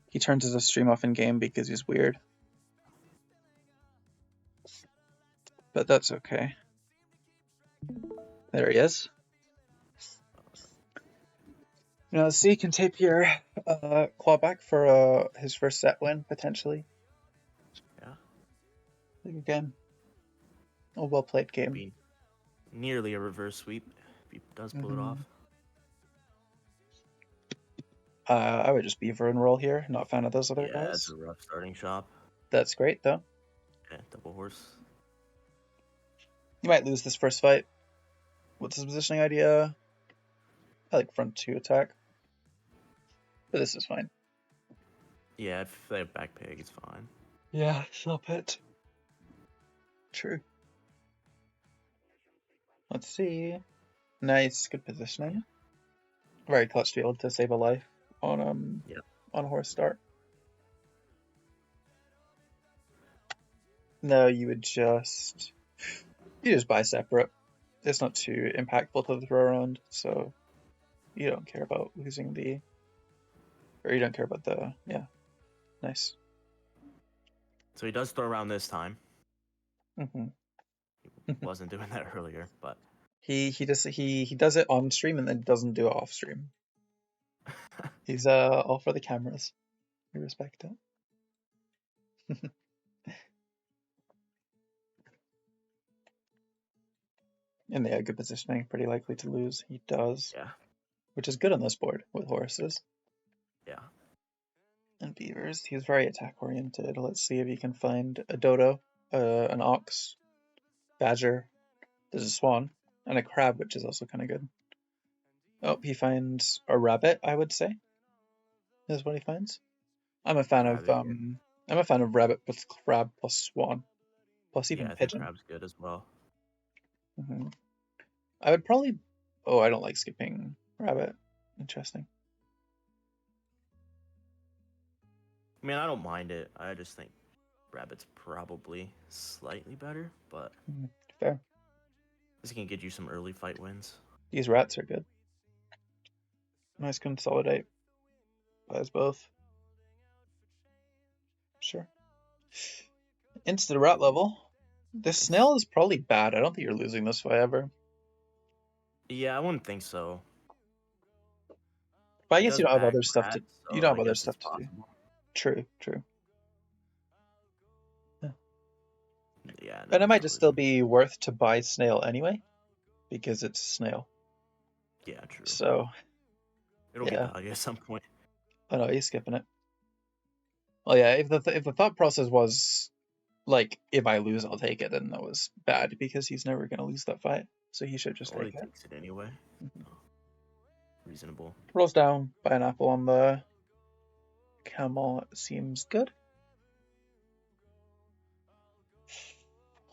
He turns his stream off in game because he's weird. But that's okay. There he is. Now let's see, can Tapir claw back for his first set win, potentially? Yeah. Again. A well-played game. Nearly a reverse sweep if he does pull it off. I would just beaver and roll here. Not a fan of those other guys. Yeah, that's a rough starting shop. That's great, though. Yeah, double horse. You might lose this first fight. What's his positioning idea? I like front 2 attack. But this is fine. Yeah, if they have back pig, it's fine. Yeah, stop it. True. Let's see. Nice, good positioning. Very clutch to be able to save a life on on horse start. No, you just buy separate. It's not too impactful to throw around, so you don't care about losing or you don't care about the nice. So he does throw around this time. He wasn't doing that earlier, but he does it on stream and then doesn't do it off stream. He's all for the cameras. We respect it. And they have good positioning, pretty likely to lose. He does. Yeah. Which is good on this board with horses. Yeah. And beavers. He's very attack oriented. Let's see if he can find a dodo, an ox, badger. There's a swan, and a crab, which is also kind of good. Oh, he finds a rabbit, I would say. Is what he finds. I'm a fan of rabbit plus crab plus swan. Plus even pigeon. Think crab's good as well. I would probably... Oh, I don't like skipping rabbit. Interesting. I mean, I don't mind it. I just think rabbit's probably slightly better, but... Fair. This can get you some early fight wins. These rats are good. Nice consolidate. Buys both. Sure. Into the rat level. This snail is probably bad. I don't think you're losing this fight ever. Yeah, I wouldn't think so. But I guess you don't have other stuff to you don't have other stuff to do. True. Yeah. And it might just still be worth to buy snail anyway, because it's snail. Yeah, true. So it'll get value at some point. Oh no, he's skipping it. Well, yeah. If the thought process was like, if I lose, I'll take it, then that was bad because he's never gonna lose that fight. So he should just take it. He takes it anyway. Reasonable. Rolls down, buy an apple on the camel. Seems good.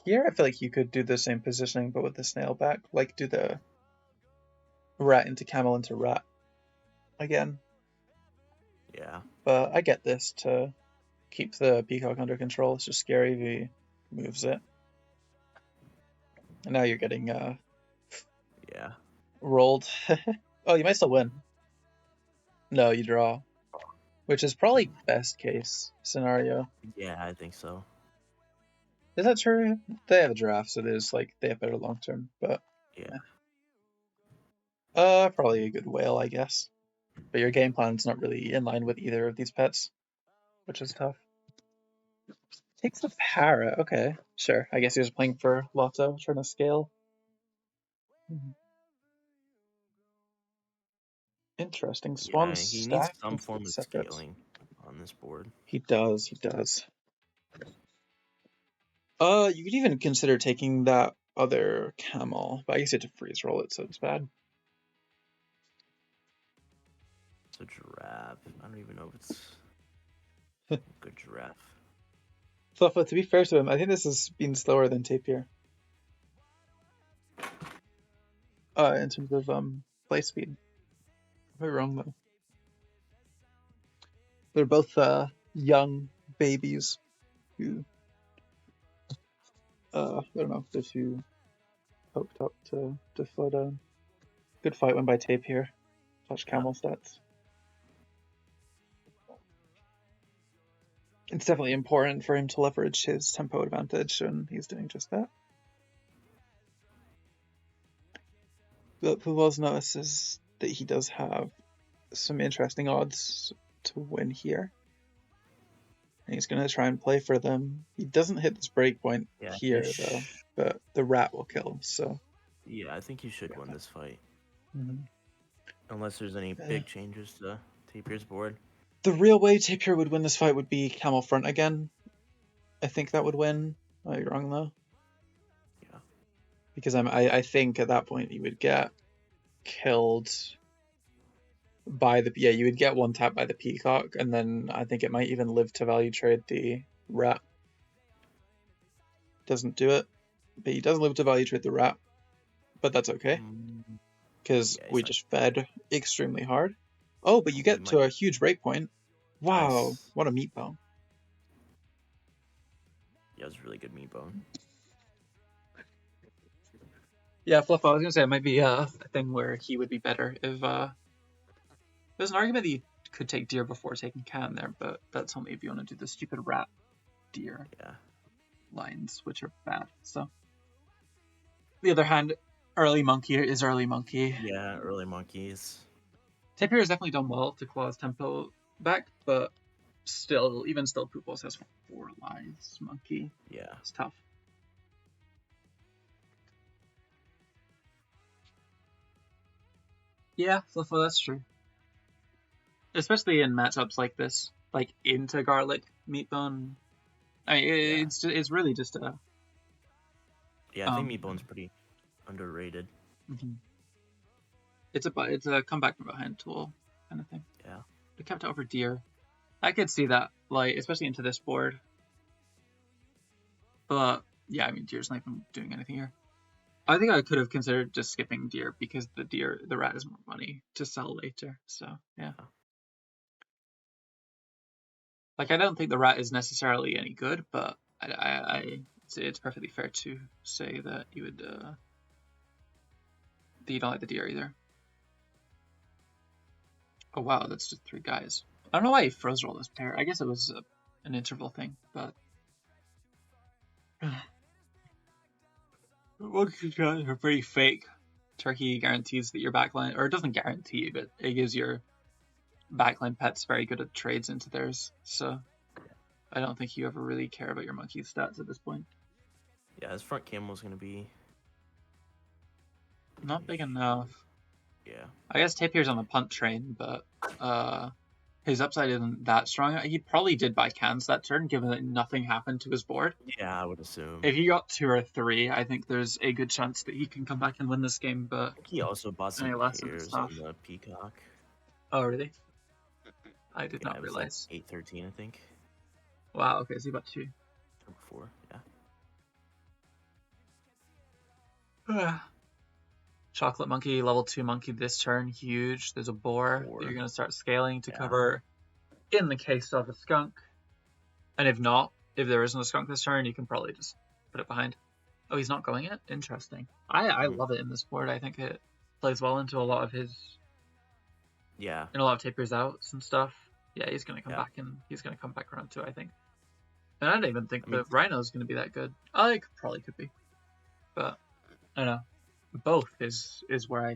Here, I feel like you could do the same positioning, but with the snail back. Like, do the rat into camel into rat again. Yeah. But I get this to keep the peacock under control. It's just scary if he moves it. And now you're getting rolled. Oh, you might still win. No, you draw. which is probably best case scenario. Yeah, I think so. Is that true? They have a draft, so there's like they have better long term, but Yeah. Probably a good whale, I guess. But your game plan's not really in line with either of these pets, which is tough. Takes a parrot. Okay, sure. I guess he was playing for Lotto, trying to scale. Interesting. Swan He needs stack some instead form of of separate. scaling on this board. He does. He does. You could even consider taking that other camel, but I guess you have to freeze roll it, so it's bad. It's a giraffe. I don't even know if it's a good giraffe. So, to be fair to him, I think this has been slower than Tapir. In terms of play speed. Am I wrong though? They're both young babies who I don't know, they're too poked up to slow down. Good fight win by Tapir. Touch camel stats. It's definitely important for him to leverage his tempo advantage, and he's doing just that. But Pooballz notices that he does have some interesting odds to win here. And he's going to try and play for them. He doesn't hit this breakpoint here, though, but the rat will kill him, so... Yeah, I think he should win this fight. Unless there's any big changes to Tapir's board. The real way Tapir would win this fight would be camel front again. I think that would win. Are you wrong, though? Yeah. Because I think at that point you would get killed by the... Yeah, you would get one tap by the peacock, and then I think it might even live to value trade the rat. Doesn't do it. But he doesn't live to value trade the rat. But that's okay. Because we just fed extremely hard. Oh, but you get to a huge breakpoint. Wow, nice. What a meat bone. Yeah, it was a really good meat bone. Yeah, Fluff, I was going to say it might be a thing where he would be better if... There's an argument that you could take deer before taking can there, but that's only if you want to do the stupid rat deer lines, which are bad. So, on the other hand, early monkey is early monkey. Yeah, early monkeys. Tapir has definitely done well to claw his tempo back, but still, even still, Pooballz has 4 lives. Monkey. Yeah. It's tough. Yeah, Fluffo, that's true. Especially in matchups like this, like into garlic meatbone. I mean, it's really just a... Yeah, I think meatbone's pretty underrated. It's a comeback from behind tool kind of thing. Yeah. They kept it over deer. I could see that, like, especially into this board. But yeah, I mean, deer's not even doing anything here. I think I could have considered just skipping deer because the rat is more money to sell later. So yeah. Like, I don't think the rat is necessarily any good, but it's perfectly fair to say that you would that you don't like the deer either. Oh wow, that's just 3 guys. I don't know why he froze rolled this pair. I guess it was an interval thing, but monkey shots are pretty fake. Turkey guarantees that your backline, or it doesn't guarantee, but it gives your backline pets very good at trades into theirs. So I don't think you ever really care about your monkey stats at this point. Yeah, his front camel's gonna be not big enough. Yeah. I guess Tapir's on the punt train, but his upside isn't that strong. He probably did buy cans that turn, given that nothing happened to his board. Yeah, I would assume. If he got 2 or 3, I think there's a good chance that he can come back and win this game, but... He also bought some pairs on the peacock. Oh, really? I did not realize. Like 8-13, I think. Wow, okay, so he bought 2. Or 4, yeah. Chocolate monkey, level 2 monkey this turn, huge. There's a boar that you're going to start scaling to cover in the case of a skunk. And if not, if there isn't a skunk this turn, you can probably just put it behind. Oh, he's not going it? Interesting. I love it in this board. I think it plays well into a lot of his... Yeah. In a lot of Tapir's outs and stuff. Yeah, he's gonna come back and he's gonna come back around too, I think. And I don't even think the Rhino's gonna be that good. I probably could be, but I don't know. Both is where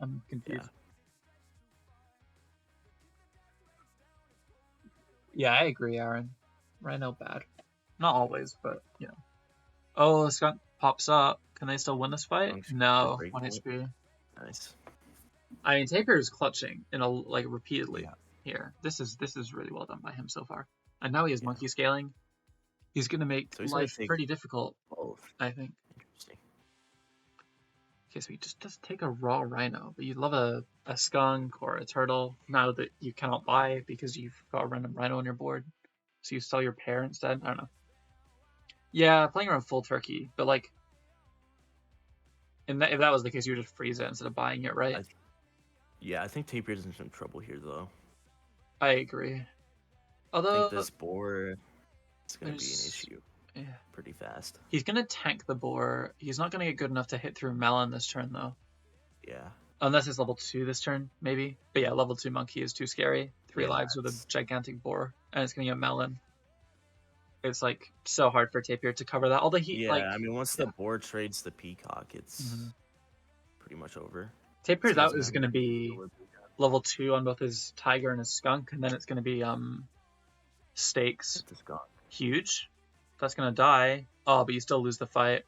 I'm confused. Yeah, I agree, Aaron. Rhino bad. Not always, but you know. Oh, Skunk pops up. Can they still win this fight? No, 1 HP. Nice. I mean, Tapir is clutching repeatedly here. This is really well done by him so far. And now he has monkey scaling. He's gonna make life pretty difficult. Both, I think. Interesting. Okay, so he just does take a raw Rhino, but you'd love a skunk or a turtle now that you cannot buy because you've got a random Rhino on your board. So you sell your pair instead. I don't know. Yeah, playing around full turkey, but like, if that was the case, you would just freeze it instead of buying it, right? I think Tapir is in some trouble here, though. I agree. Although I think this boar is going to be an issue. Yeah. Pretty fast. He's going to tank the boar. He's not going to get good enough to hit through melon this turn, though. Yeah. Unless it's level 2 this turn, maybe. But yeah, level 2 monkey is too scary. 3 lives with a gigantic boar, and it's going to get melon. It's like so hard for Tapir to cover that. Although I mean, once the boar trades the peacock, it's pretty much over. Tapir's out is going to be level 2 on both his tiger and his skunk, and then it's going to be stakes. Huge. That's going to die. Oh, but you still lose the fight.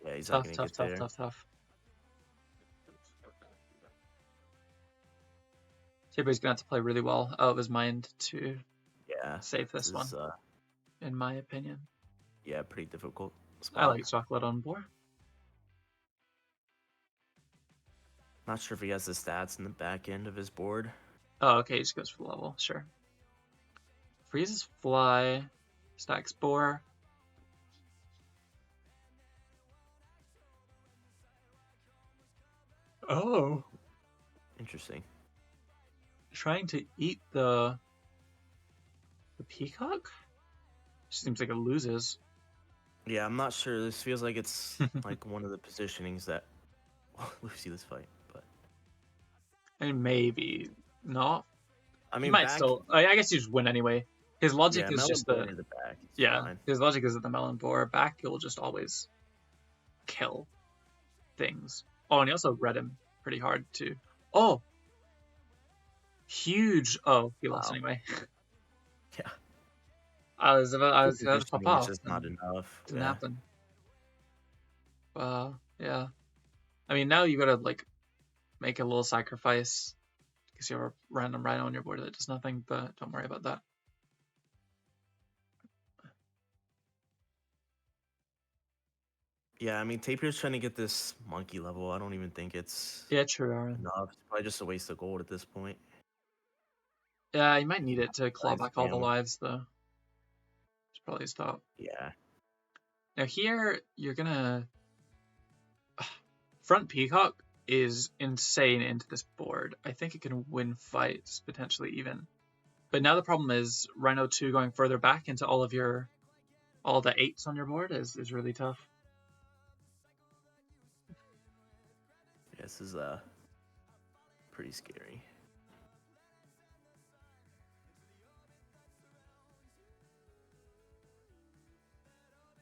Yeah, he's not going to get there. Tough. Tapir's going to have to play really well out of his mind to save this one, in my opinion. Yeah, pretty difficult spot. I like chocolate on board. Not sure if he has the stats in the back end of his board. Oh, okay, he just goes for the level, sure. Freezes fly, stacks boar. Oh. Interesting. Trying to eat the peacock? Seems like it loses. Yeah, I'm not sure. This feels like it's like one of the positionings that will lose you this fight, but and maybe not. I mean, he might still. I guess you just win anyway. His logic is just the back. Fine. His logic is that the melon boar back will just always kill things. Oh, and he also read him pretty hard too. Oh, huge! Oh, he lost anyway. Yeah. I was about to pop off. Just not enough. Didn't happen. Yeah. I mean, now you gotta like make a little sacrifice because you have a random Rhino on your board that does nothing. But don't worry about that. Yeah, I mean, Tapir's trying to get this monkey level. I don't even think it's true, Aaron. enough. It's probably just a waste of gold at this point. Yeah, you might need it to claw back all the lives, though. Should probably stop. Yeah. Now here, you're gonna... Front Peacock is insane into this board. I think it can win fights, potentially even. But now the problem is Rhino 2 going further back into all the 8s on your board is really tough. This is pretty scary.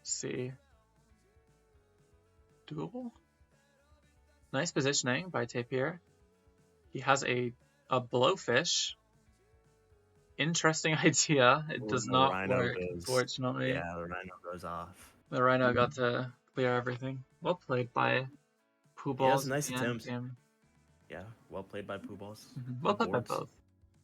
See. Doable? Nice positioning by Tapir. He has a blowfish. Interesting idea. It does not work, unfortunately. Yeah, the Rhino goes off. The Rhino got to clear everything. Well played by Pooballz. Nice attempt. Yeah, well played by Pooballz. Well played by both.